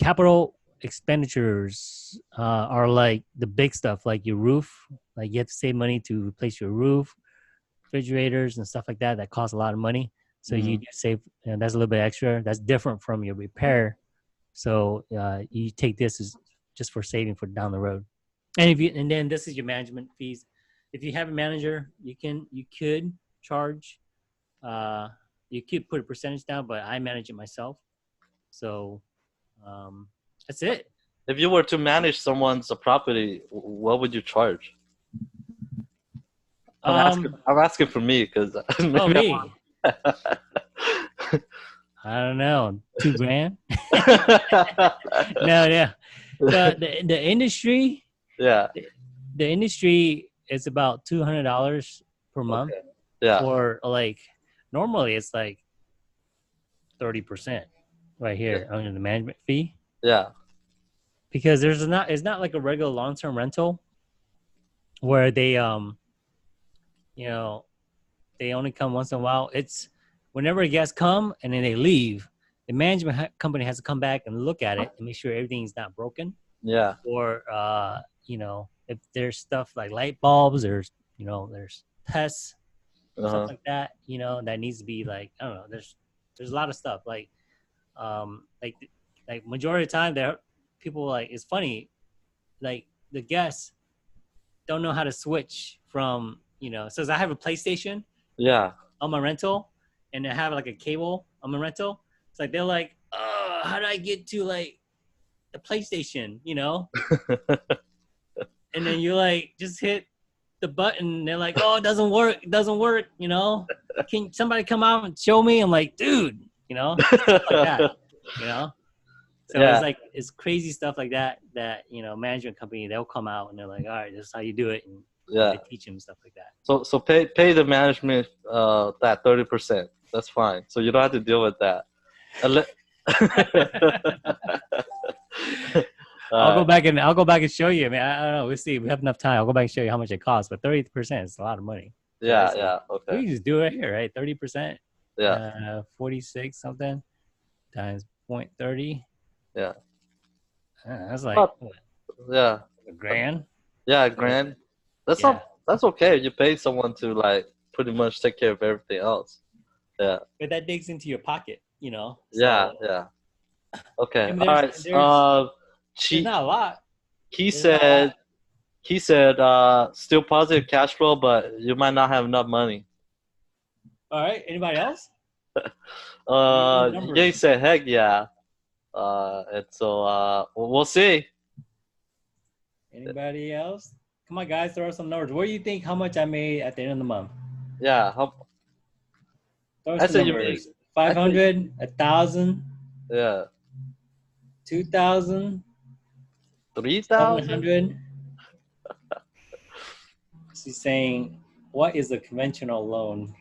Capital expenditures are like the big stuff, like your roof. Like you have to save money to replace your roof, refrigerators and stuff like that. That costs a lot of money. So you do save, that's a little bit extra. That's different from your repair. So you take this as just for saving for down the road. And then this is your management fees. If you have a manager, you could charge, you could put a percentage down, but I manage it myself. So that's it. If you were to manage someone's property, what would you charge? I'm asking for me because me. I don't know, $2,000. No, yeah. The industry. Yeah. The industry is about $200 per month. Okay. Yeah. Or like normally it's like 30% right here under the management fee. Yeah. Because it's not like a regular long-term rental where they they only come once in a while. It's whenever guests come and then they leave, the management company has to come back and look at it and make sure everything's not broken. Yeah. Or if there's stuff like light bulbs, there's pests, stuff like that, that needs to be like, I don't know, there's a lot of stuff like majority of the time there people like, it's funny, like the guests don't know how to switch from, says I have a PlayStation on my rental and I have like a cable on my rental. It's like, they're like, how do I get to like the PlayStation, and then you like just hit the button. They're like, oh, it doesn't work. Can somebody come out and show me? I'm like, dude, stuff like that, So it's crazy stuff like that management company, they'll come out and they're like, all right, this is how you do it. And they teach them stuff like that. So pay the management that 30%. That's fine. So you don't have to deal with that. I'll go back and show you. I mean, I don't know. We'll see. We have enough time. I'll go back and show you how much it costs. But 30% is a lot of money. Okay. We can just do it here, right? 30%. Yeah. 46 something times 0.30. Yeah. That's like $1 grand. Yeah, $1,000. That's okay. You pay someone to like pretty much take care of everything else. Yeah. But that digs into your pocket, So, yeah. Okay. All right. There's not a lot. He said still positive cash flow, but you might not have enough money. All right. Anybody else? He said heck yeah. And so we'll see. Anybody else? Come on, guys, throw some numbers. What do you think? How much I made at the end of the month? Yeah. I said you made 500, 1,000. Yeah. 2,000. 3,000. 700. She's saying, "What is a conventional loan?"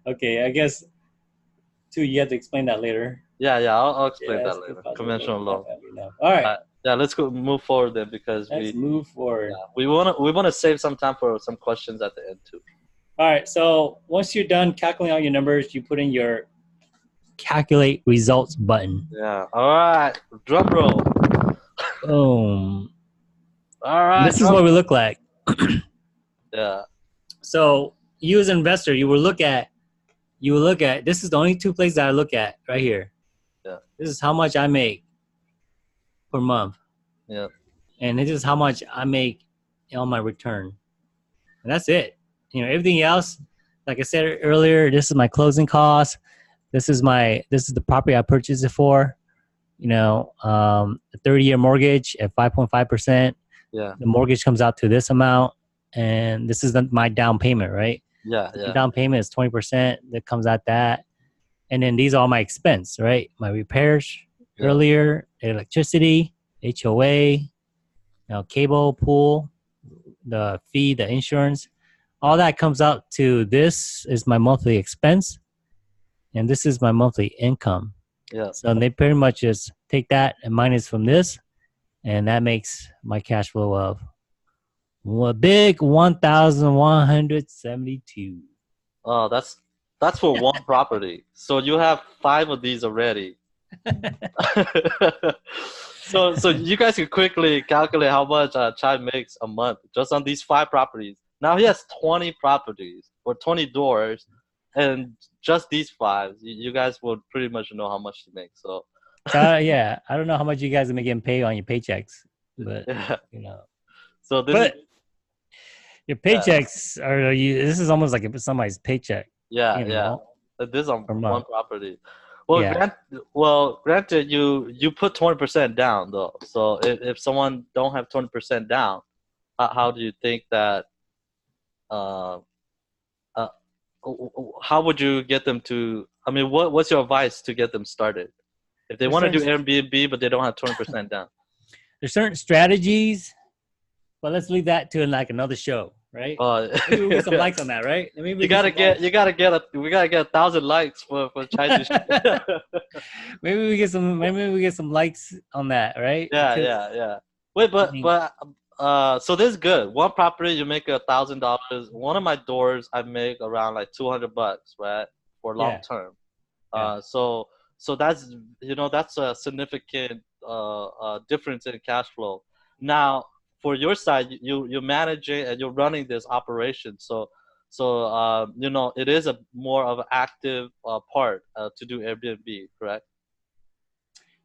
Okay, I guess. Too, you have to explain that later. Yeah. I'll explain that later. Conventional loan. All right. Yeah, let's move forward then because move forward. Yeah, we wanna save some time for some questions at the end too. All right. So once you're done calculating all your numbers, you put in your calculate results button. Yeah. All right. Drum roll. Boom. All And right. this is what we look like. Yeah. So you as an investor, you will look at this is the only two places that I look at right here. Yeah. This is how much I make per month. Yeah. And this is how much I make on my return. And that's it. Everything else, like I said earlier, this is my closing cost. This is the property I purchased it for. A 30-year mortgage at 5.5%. Yeah. The mortgage comes out to this amount, and this is my down payment, right? Yeah. The Yeah. down payment is 20%. That comes out that, and then these are all my expense, right? My repairs earlier, electricity, HOA, cable, pool, the fee, the insurance, all that comes out to this is my monthly expense, and this is my monthly income. Yeah. So they pretty much just take that and minus from this, and that makes my cash flow of a big 1,172. Oh, that's for one property. So you have 5 of these already. So you guys can quickly calculate how much Chai makes a month just on these 5 properties. Now he has 20 properties or 20 doors, and just these 5, you guys will pretty much know how much to make. So Yeah, I don't know how much you guys are getting paid on your paychecks, but yeah. you So this but is your paychecks are this is almost like somebody's paycheck, yeah. This on per one month. property. Well, Yeah. granted, you put 20% down though. So if someone don't have 20% down, how do you think that? Uh, uh, how would you get them to? I mean, what's your advice to get them started if they There's want to do certain Airbnb but they don't have 20% down? there's certain strategies, but let's leave that to like another show, right? Maybe we'll get some likes on that, right? Maybe you gotta get we gotta get 1,000 likes for Chinese. maybe we get some likes on that, right? Yeah, Because yeah, yeah. Wait, I mean, so this is good. One property you make $1,000. One of my doors I make around like $200, right, for long yeah, term. yeah. So that's that's a significant difference in cash flow. Now for your side, you're managing and you're running this operation. So it is a more of an active part to do Airbnb, correct?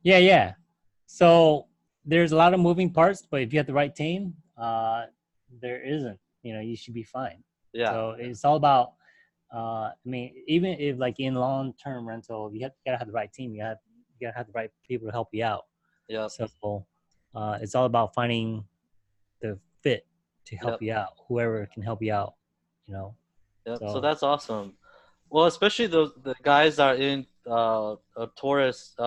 Yeah. So there's a lot of moving parts, but if you have the right team, there isn't. You should be fine. Yeah, So it's all about. I mean, even if like in long-term rental, you gotta have the right team. You gotta have the right people to help you out. yeah, So it's all about finding the fit to yeah. help you out. Whoever can help you out. You know. Yeah, so So that's awesome. Well, especially the guys that are in tourist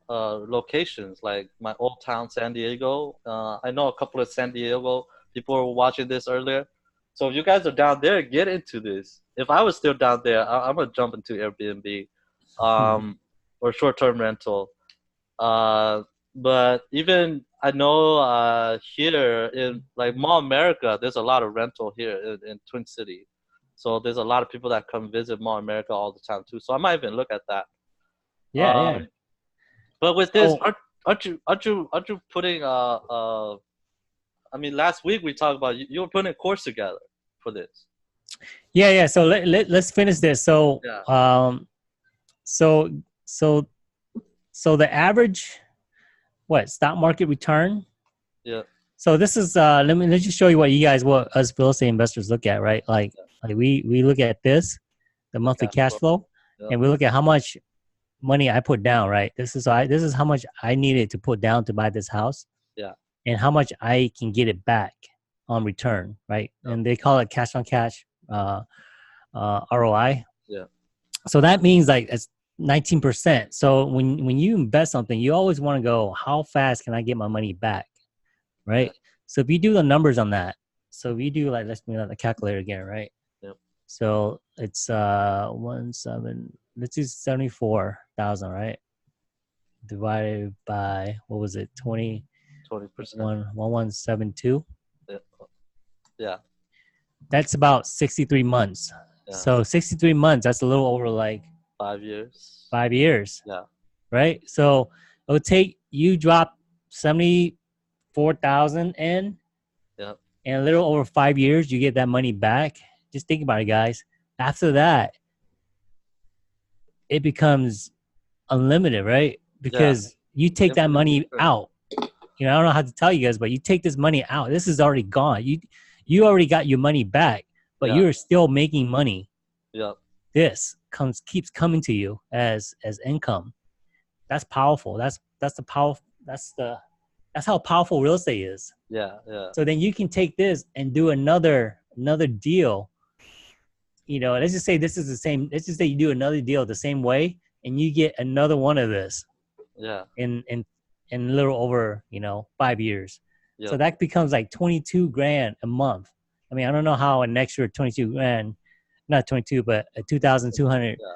locations like my old town, San Diego. I know a couple of San Diego people were watching this earlier. So if you guys are down there, get into this. If I was still down there, I'm gonna jump into Airbnb, um, or short-term rental. Uh, but even I know here in like Mall America, there's a lot of rental here in Twin City. So there's a lot of people that come visit Mall America all the time too. So I might even look at that. yeah. But with this, So aren't you putting I mean, last week we talked about you were putting a course together for this. yeah. So let's finish this. So Yeah. so so so the average stock market return. Yeah. So this is let's just show you what us real estate investors look at, right? Like we look at this, the The monthly cash cash flow. flow, Yeah. and we look at how much money I put down, right? This is how much I needed to put down to buy this house, Yeah. and how much I can get it back on return, right? Yeah. And they call it cash on cash ROI. Yeah. So that means like it's 19%. So when you invest something, you always want to go, how fast can I get my money back, right? Yeah. So if you do the numbers on that, so if you do like, let's bring out the calculator again, right? Yep. So it's let's do 74,000, right? Divided by what was it? 20%. 1172. Yeah. Yeah. That's about 63 months. Yeah. So 63 months, that's a little over like 5 years. 5 years, Yeah. right? So it'll take you drop 74,000 in, Yeah. and a little over 5 years, you get that money back. Just think about it, guys. After that, it becomes unlimited, right? Yeah. Because you take that Infinite money return. out. You know, I don't know how to tell you guys, but you take this money out. This is already gone. You already got your money back, but Yeah. you're still making money. Yeah. This keeps coming to you as income. That's powerful. That's the power. That's how powerful real estate is. Yeah. Yeah. So then you can take this and do another deal. You know, let's just say this is the same. Let's just say you do another deal the same way, and you get another one of this Yeah. in a little over 5 years. So Yep. that becomes like 22 grand a month. I mean, I don't know how an extra 22 grand, not 22, but a 2,200, Yeah.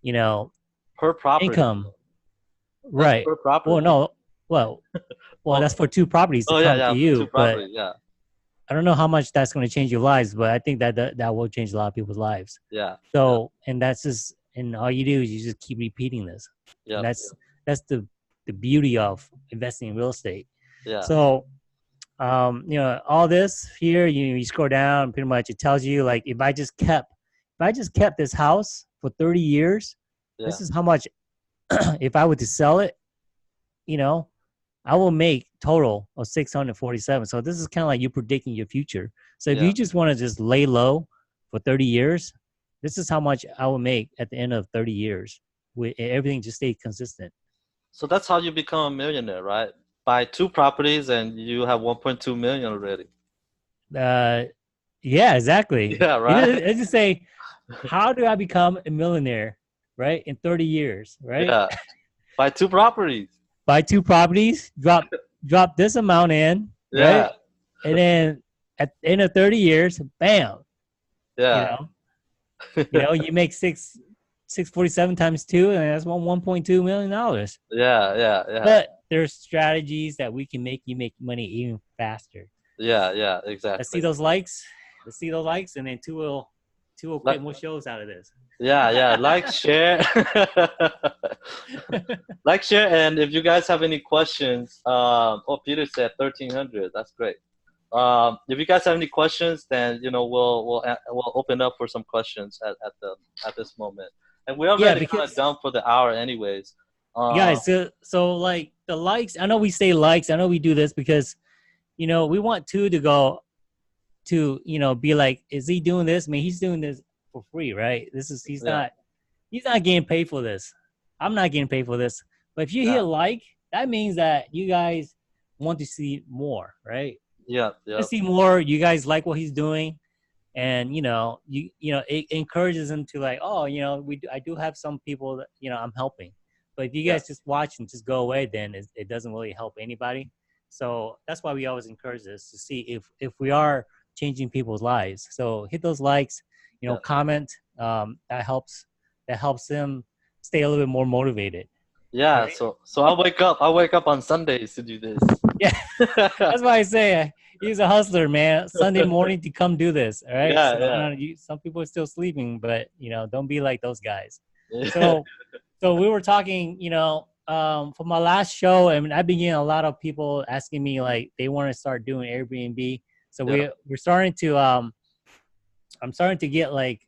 you know, Per property. income. That's Right. per Well, property. no. Well, well, Oh. that's for two properties to Oh yeah. come to Yeah. For two you, but properties. Yeah. I don't know how much that's going to change your lives, but I think that will change a lot of people's lives. Yeah. Yeah. So, and that's just, and all you do is you just keep repeating this. And Yep. that's the beauty of investing in real estate. Yeah. So, all this here, you scroll down, pretty much it tells you like if I just kept this house for 30 years, Yeah. this is how much if I were to sell it, you know, I will make total of 647. So this is kind of like you predicting your future. So if Yeah. you just want to just lay low for 30 years, this is how much I will make at the end of 30 years. With everything just stay consistent. So that's how you become a millionaire, right? Buy two properties and you have 1.2 million already. Uh, yeah, exactly. Yeah. You know, Right. let's just say, how do I become a millionaire, right? In 30 years, right? Yeah. Buy two properties. Buy two properties, drop this amount in, right? Yeah. And then at the end of 30 years, bam, you Yeah. know, you make 647 times two, and that's $1.2 million. Yeah. Yeah. Yeah. But there's strategies that we can make you make money even faster. Yeah. Yeah. Let's see Exactly. those likes. Let's see those likes, and then two will Like, create more shows out of this. yeah. Yeah. Like, share. Like, share, and if you guys have any questions, oh, Peter said 1,300. That's great. If you guys have any questions, then we'll open up for some questions at this moment. And we're Yeah, already kind of because done for the hour, anyways. guys, so like the likes. I know we say likes. I know we do this because we want to go to be like, is he doing this? I mean, he's doing this for free, right? Yeah. He's not getting paid for this. I'm not getting paid for this. But if you Yeah. hit like, that means that you guys want to see more, right? Yeah. Yeah. To see more, you guys like what he's doing, and it encourages him to like, oh, I do have some people that I'm helping. But if you Yeah. guys just watch and just go away, then it doesn't really help anybody. So that's why we always encourage this to see if we are changing people's lives. So hit those likes, Yeah. comment. That helps them stay a little bit more motivated. Yeah. Right? So I wake up on Sundays to do this. Yeah, that's why I say he's a hustler, man. Sunday morning to come do this. All right. Yeah. So I Yeah. don't know, some people are still sleeping, but don't be like those guys. Yeah. So we were talking, for my last show, I mean, I've been getting a lot of people asking me like they want to start doing Airbnb. So Yeah. we're starting to I'm starting to get like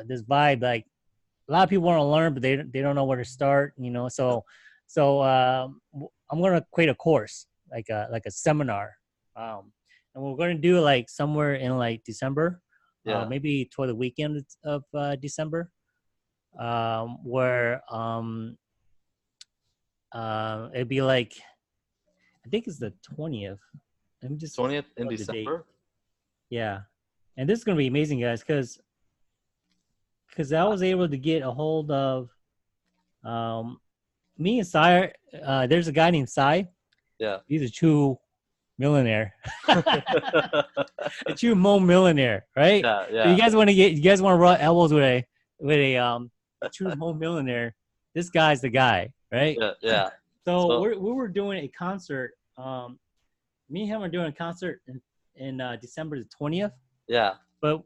this vibe, like a lot of people want to learn, but they don't know where to start, So I'm gonna create a course, like a seminar, and we're gonna do like somewhere in like December, Yeah. maybe toward the weekend of December, where it'd be like, I think it's the 20th. Let me just 20th in pull up the date. December. Yeah, and this is gonna be amazing, guys, because I was able to get a hold of me and Sire. There's a guy named Sai. Yeah. He's a true millionaire, a true millionaire, right? Yeah. So Yeah. you guys want to rub elbows with a true millionaire. This guy's the guy, right? Yeah. Yeah. So So we were doing a concert. Me and him are doing a concert in December the 20th. Yeah. But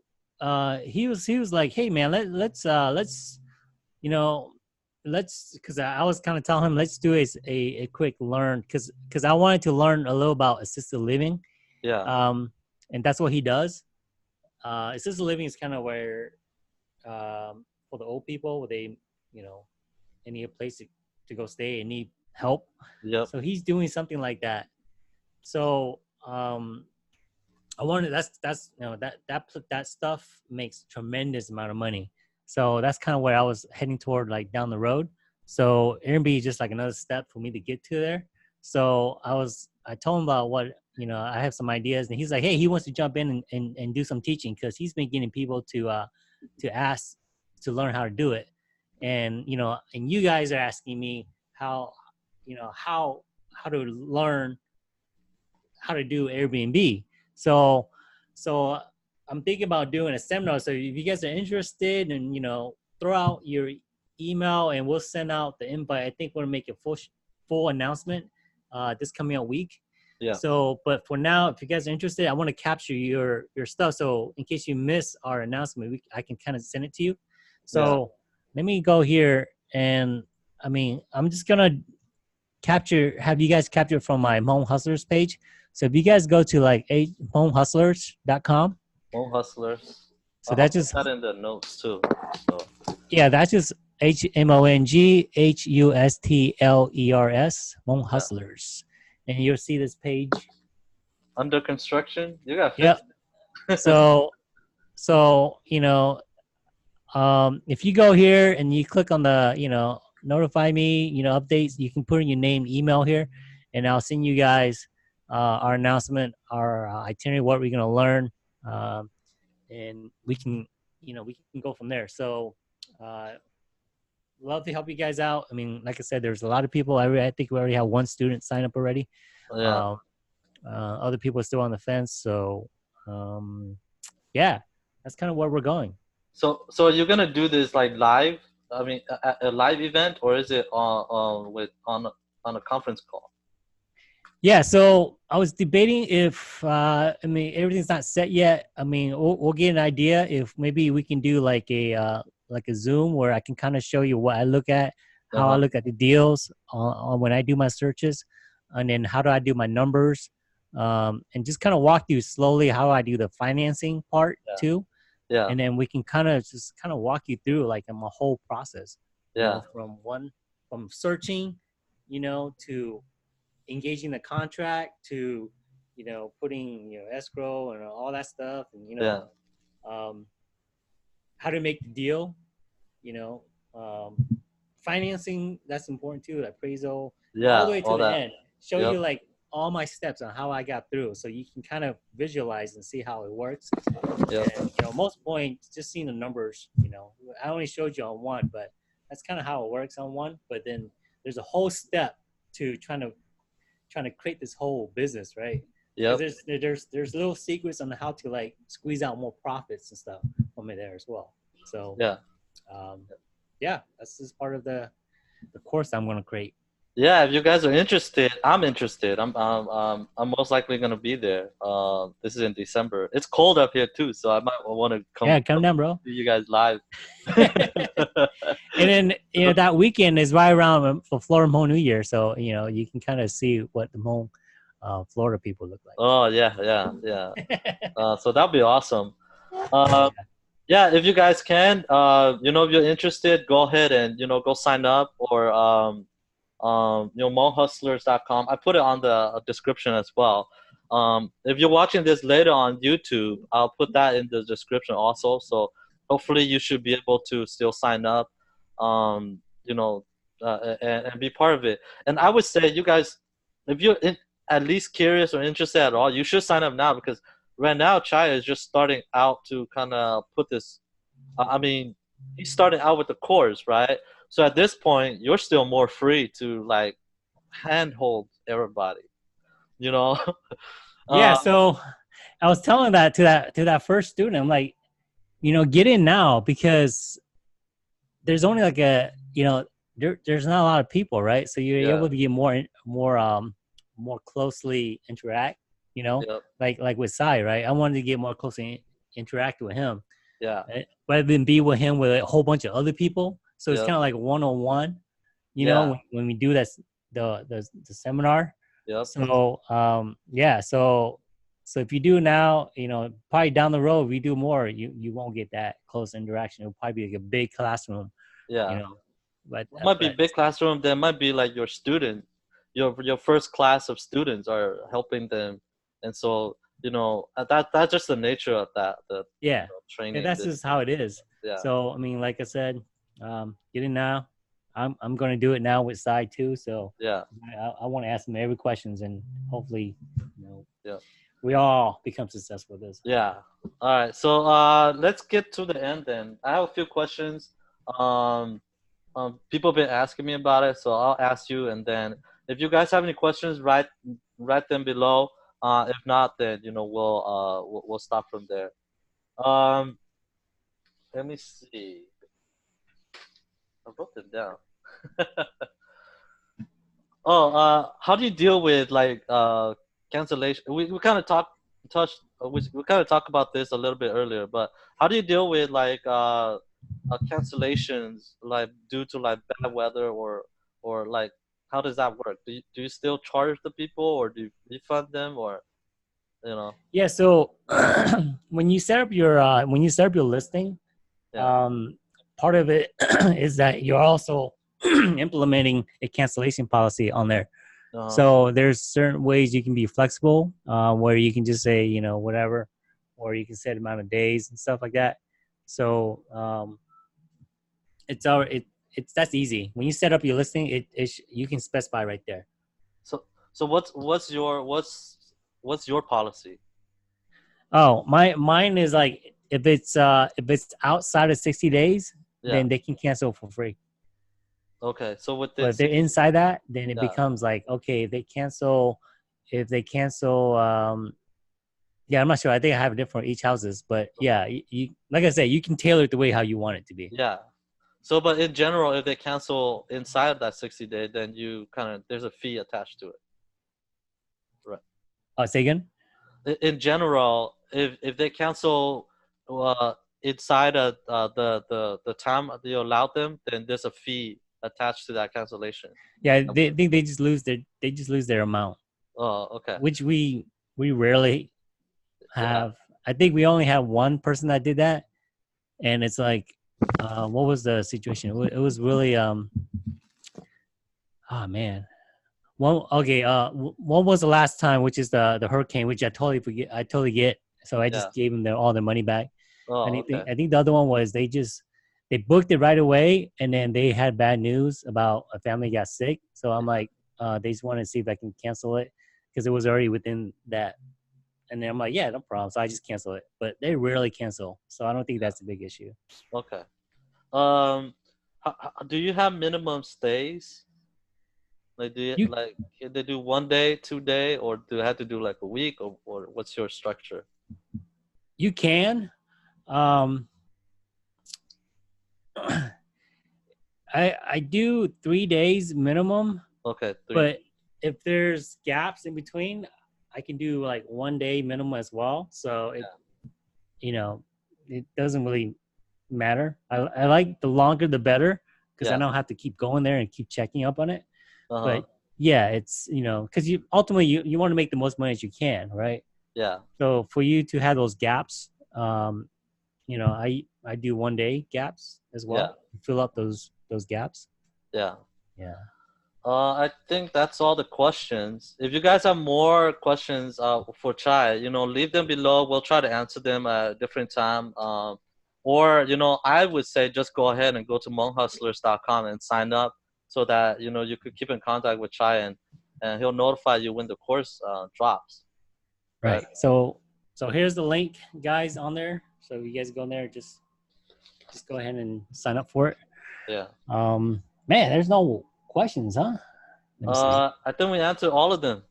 he was like, hey man, let's you know, because I was kind of telling him, let's do a quick learn, because I wanted to learn a little about assisted living. Yeah. And that's what he does. Assisted living is kind of where for the old people, where they, they need a place to go stay and need help. Yep. So he's doing something like that. So I wanted that stuff makes tremendous amount of money. So that's kind of where I was heading toward, like down the road. So Airbnb is just like another step for me to get to there. So I told him about what, I have some ideas, and he's like, hey, he wants to jump in and do some teaching, because he's been getting people to ask to learn how to do it. And, and you guys are asking me how to learn how to do Airbnb. So I'm thinking about doing a seminar. So if you guys are interested, and throw out your email and we'll send out the invite. I think we'll make a full announcement this coming out week. Yeah. So, but for now, if you guys are interested, I want to capture your stuff. So in case you miss our announcement, I can kind of send it to you. So let me go here, and I'm just gonna have you guys capture from my Home Hustlers page. So if you guys go to like homehustlers.com. Home Hustlers. So that's just that in the notes too. So yeah, that's just HMONGHUSTLERS, Home Hustlers. And you'll see this page. Under construction? You got 50. Yep. So if you go here and you click on the, notify me, updates, you can put in your name, email here, and I'll send you guys our announcement, our itinerary, what we're going to learn. And we can go from there. So love to help you guys out. Like I said, there's a lot of people. I think we already have one student sign up already. Yeah. Other people are still on the fence. So yeah, that's kind of where we're going. So are you gonna do this like live? A live event, or is it on a conference call? Yeah. So I was debating if everything's not set yet. We'll get an idea if maybe we can do like a Zoom where I can kind of show you what I look at, how I look at the deals on when I do my searches, and then how do I do my numbers, and just kind of walk you slowly how I do the financing part too. Yeah. And then we can kind of walk you through like my whole process. Yeah. From searching, to engaging the contract, to putting escrow and all that stuff, and how to make the deal, financing, that's important too, appraisal, all the way to the end. Show you like all my steps on how I got through, so you can kind of visualize and see how it works. And, most points, just seeing the numbers, I only showed you on one, but that's kind of how it works on one. But then there's a whole step to trying to create this whole business, right? Yeah. There's little secrets on how to like squeeze out more profits and stuff from it there as well. So that's just part of the course I'm going to create. Yeah, if you guys are interested, I'm interested. I'm most likely gonna be there. This is in December. It's cold up here too, so I might want to come. Yeah, come down, bro. See you guys live. And then that weekend is right around for Florida Hmong New Year, so you can kind of see what the Hmong Florida people look like. Oh yeah. So that'll be awesome. Yeah, if you guys can, if you're interested, go ahead and go sign up, or monhustlers.com. I put it on the description as well. If you're watching this later on YouTube, I'll put that in the description also. So hopefully you should be able to still sign up, and be part of it. And I would say, you guys, if you're at least curious or interested at all, you should sign up now, because right now Chaya is just starting out to kind of put this. He's starting out with the course, right? So at this point, you're still more free to like handhold everybody, Yeah. So I was telling that to that first student, I'm like, get in now, because there's only like there's not a lot of people, right? So you're able to get more closely interact you know, Yep. like with Sai, right? I wanted to get more closely interact with him, Yeah. right? Rather than be with him with a whole bunch of other people. So it's Yep. kind of like one on one, you know, Yeah. when we do that the seminar. Yep. So yeah, so if you do now, you know, probably down the road, if we do more, you won't get that close interaction. It'll probably be like a big classroom, you Yeah. know. But It might be big classroom. There might be like your student, your first class of students are helping them, and so that's just the nature of that. The yeah, yeah, training. that's just how it is. Yeah. So I mean, like I said, get in now. I'm gonna do it now with side too. So Yeah. I want to ask them every questions and hopefully, you know, Yeah. we all become successful with this. Yeah. All right. So let's get to the end then. I have a few questions. Um, people have been asking me about it, so I'll ask you, and then if you guys have any questions, write them below. If not, then we'll stop from there. Um, let me see. I wrote them down. Oh, how do you deal with like cancellation? We kind of touched we kind of talked about this a little bit earlier, but how do you deal with like cancellations like due to like bad weather or like how does that work? Do you still charge the people or do you refund them or you know? Yeah. So when you set up your listing, Yeah. um, part of it is that you're also implementing a cancellation policy on there. Uh-huh. So there's certain ways you can be flexible, where you can just say, you know, whatever, or you can set amount of days and stuff like that. So it's that's easy. When you set up your listing, you can specify right there. So what's your policy? Oh, mine is like if it's outside of 60 days, Yeah. then they can cancel for free. Okay. So But within if they're 60. inside that, then it Yeah. becomes like, okay, if they cancel, yeah, I'm not sure. I think I have it different for each houses, but yeah, you like I said, you can tailor it the way how you want it to be. Yeah. So, but in general, if they cancel inside of that 60 day, then you kind of there's a fee attached to it, right? Say again. In general, if they cancel uh, inside of the time that you allowed them, then there's a fee attached to that cancellation. Yeah, they think they just lose their amount, Oh, okay. which we rarely Yeah. have. I think we only have one person that did that, and it's like, what was the situation? It was really oh man. One okay. What was the last time? Which is the hurricane, which I totally forget. I totally get. So I Yeah. just gave them all their money back. Oh, okay. I think the other one was they booked it right away, and then they had bad news about a family got sick. So I'm like, they just wanted to see if I can cancel it because it was already within that. And then I'm like, yeah, no problem. So I just cancel it. But they rarely cancel, so I don't think that's a big issue. Okay. Um, do you have minimum stays? Like, You can they do 1 day, 2 day, or do they have to do like a week, or what's your structure? you can. Um, I do 3 days minimum, Okay, three. but if there's gaps in between, I can do like 1 day minimum as well. So you know, it doesn't really matter. I like the longer the better because I Yeah. don't have to keep going there and keep checking up on it. Uh-huh. But yeah, it's because you ultimately you want to make the most money as you can, right? Yeah. So for you to have those gaps, I do 1 day gaps as Yeah. well. Fill up those gaps. Yeah. Yeah. I think that's all the questions. If you guys have more questions for Chai, leave them below. We'll try to answer them at a different time. Or, I would say just go ahead and go to monkhustlers.com and sign up so that, you could keep in contact with Chai and he'll notify you when the course drops. Right? Right. So here's the link, guys, on there. So you guys go in there, just go ahead and sign up for it. Yeah. Man, there's no questions, huh? Let me see. I think we answered all of them.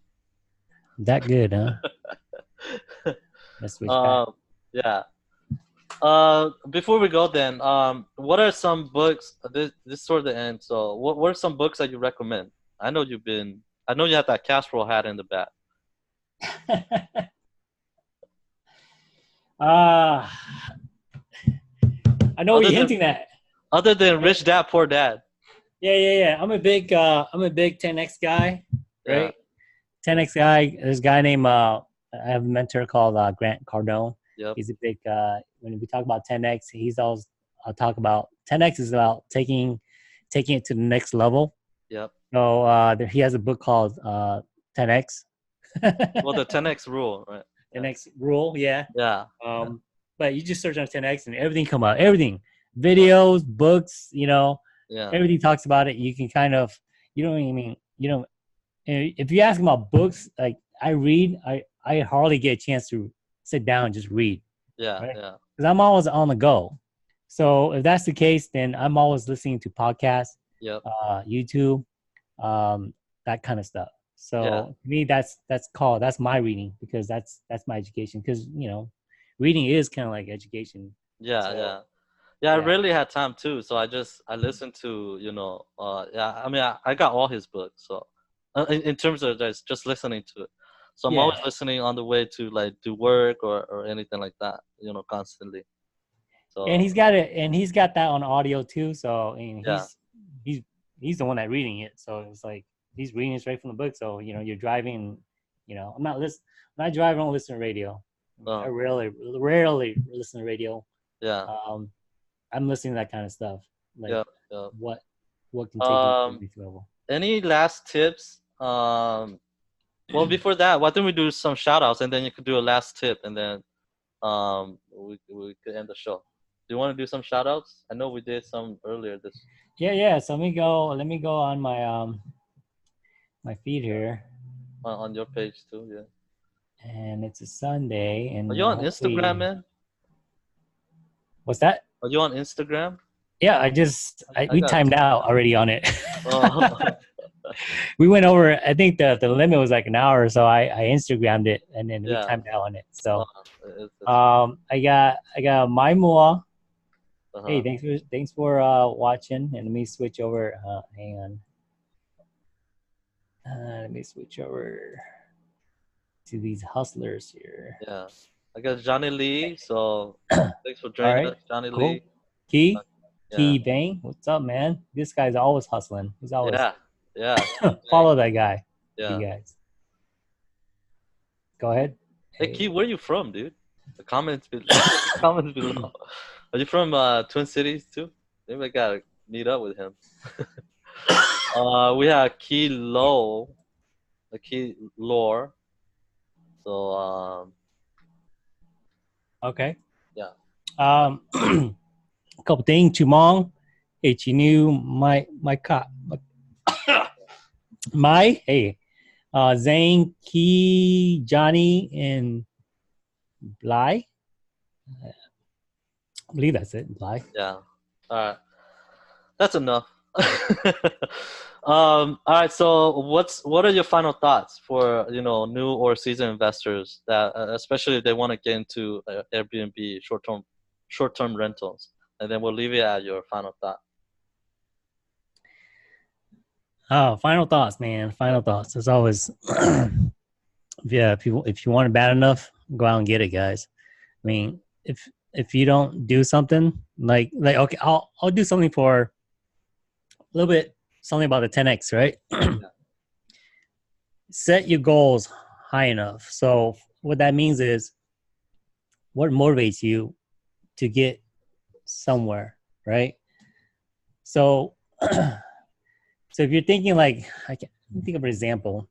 That good, huh? Let's switch back. Yeah. Before we go, then, what are some books? This sort of the end. So, what are some books that you recommend? I know you have that Castro hat in the back. uh, I know what Other you're than hinting at. Rich Dad Poor Dad. Yeah. I'm a big 10x guy, Yeah. right? 10x guy. There's a guy named I have a mentor called Grant Cardone. Yep. He's a big when we talk about 10x, he's always I'll talk about 10x is about taking it to the next level. Yep. So he has a book called 10x. Well, the 10x rule, right? 10x rule, yeah. Yeah. But you just search on 10x and everything come out. Everything, videos, books, Yeah. everything talks about it. You can kind of, if you ask about books, like I read, I hardly get a chance to sit down and just read. Yeah. Right? Yeah. Because I'm always on the go. So if that's the case, then I'm always listening to podcasts, Yep. YouTube, that kind of stuff. So to me, that's my reading, because that's my education. Because reading is kind of like education. Yeah. I rarely had time too, so I listened to I mean I got all his books, so in terms of just listening to it, so I'm always listening on the way to like do work or anything like that, constantly. So and he's got that on audio too. So he's the one that reading it. So it's like he's reading it straight from the book. So you're driving. I'm not driving. I don't listen to radio. I rarely listen to radio. Yeah. I'm listening to that kind of stuff. Like what can take you to the next level. Any last tips? Well, before that, why don't we do some shout outs, and then you could do a last tip, and then we could end the show. Do you want to do some shout outs? I know we did some earlier this. Yeah. So let me go on my my feed here. On your page too, yeah. And it's a Sunday. And are you on Instagram, man? What's that? Are you on Instagram? Yeah, we timed out already on it. Oh. We went over. I think the limit was like an hour, so I Instagrammed it, and then we timed out on it. So, I got my mua. Hey, thanks for watching. And let me switch over. Hang on. Let me switch over to these hustlers here. Yeah, I got Johnny Lee. So thanks for joining us, Johnny Lee. Key Bang, what's up, man? This guy's always hustling. He's always follow that guy. Yeah, you guys. Go ahead. Hey Key, where are you from, dude? The comments below. Are you from Twin Cities too? Maybe I gotta meet up with him. We have Key Low, Key Lore. So okay. Yeah. A couple things. Chumong, hey, Chinu, my Zane, Key, Johnny, and Bly. I believe that's it. Bly. Yeah. All right. That's enough. All right. So, what are your final thoughts for new or seasoned investors that, especially if they want to get into Airbnb short-term rentals, and then we'll leave it at your final thought. Oh, final thoughts, man. Final thoughts. As always, if you want it bad enough, go out and get it, guys. I mean, if you don't do something like okay, I'll do something for a little bit, something about the 10x, right? Set your goals high enough. So what that means is, what motivates you to get somewhere, right? So if you're thinking like, I can think of an example,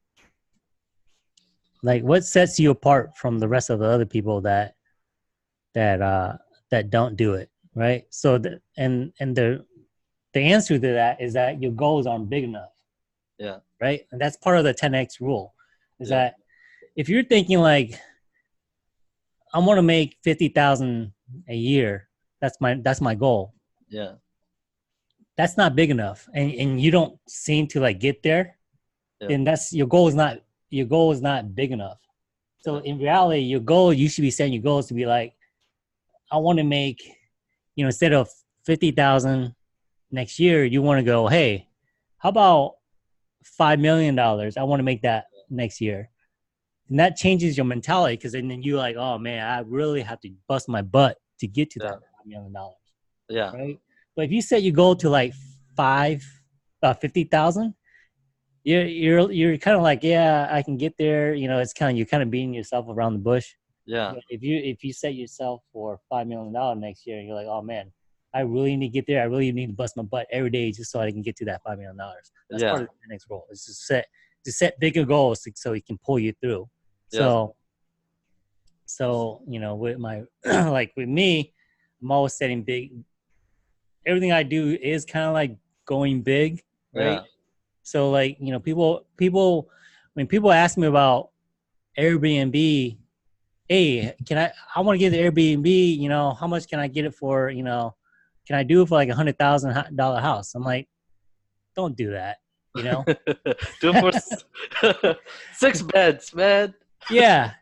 like what sets you apart from the rest of the other people that don't do it, right? So the answer to that is that your goals aren't big enough. Yeah. Right. And that's part of the 10x rule, is that if you're thinking like, I want to make 50,000 a year, that's my goal. Yeah. That's not big enough, and you don't seem to like get there. Then that's your goal is not big enough. So in reality, you should be setting your goals to be like, I want to make, instead of 50,000 next year, you want to go, hey, how about $5 million? I want to make that next year. and that changes your mentality because then you're like, oh man, I really have to bust my butt to get to that $5 million, Yeah. right? But if you set your goal to like 50,000, you're kind of like, yeah, I can get there. You know, it's kind of you're kind of beating yourself around the bush. Yeah. But if you set yourself for $5 million next year, and you're like, oh man, I really need to get there. I really need to bust my butt every day just so I can get to that $5 million. That's part Yeah. of the next role. Is to set bigger goals so it can pull you through. Yes. So you know, with my like with me, I'm always setting big. Everything I do is kind of like going big, right? Yeah. So like, you know, when people ask me about Airbnb, hey, I want to get the Airbnb, you know, how much can I get it for, you know, can I do it for like $100,000 house? I'm like, don't do that, you know? Do it for 6 beds, man. Yeah,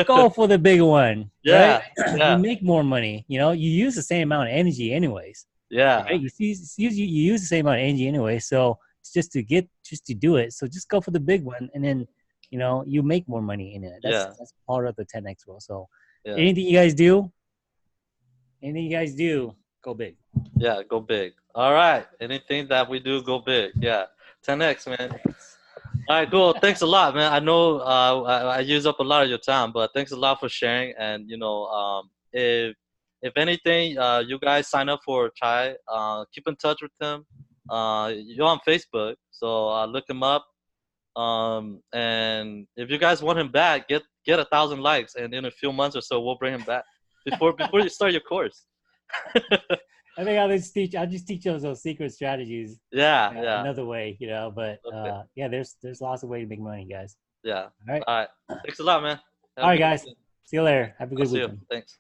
go for the bigger one, right? Yeah. You Yeah. make more money, you know, you use the same amount of energy anyways, Yeah. right? You use the same amount of energy anyway. So it's just to do it. So just go for the big one. And then, you know, you make more money in it. Yeah. That's part of the 10X rule. So Yeah. anything you guys do, go big. Yeah. Go big. All right. Anything that we do, go big. Yeah. 10x, man. All right, cool. Thanks a lot, man. I know I use up a lot of your time, but thanks a lot for sharing. And if anything, you guys sign up for Chai. Keep in touch with him. You're on Facebook, so look him up. And if you guys want him back, get 1,000 likes, and in a few months or so, we'll bring him back before you start your course. I think I'll just teach those secret strategies. Yeah, yeah. Another way, you know, but Okay. yeah, there's lots of ways to make money, guys. Yeah. All right. All right. Thanks a lot, man. Have All a right, good guys. weekend. See you later. Have a I'll good see you. weekend. Thanks.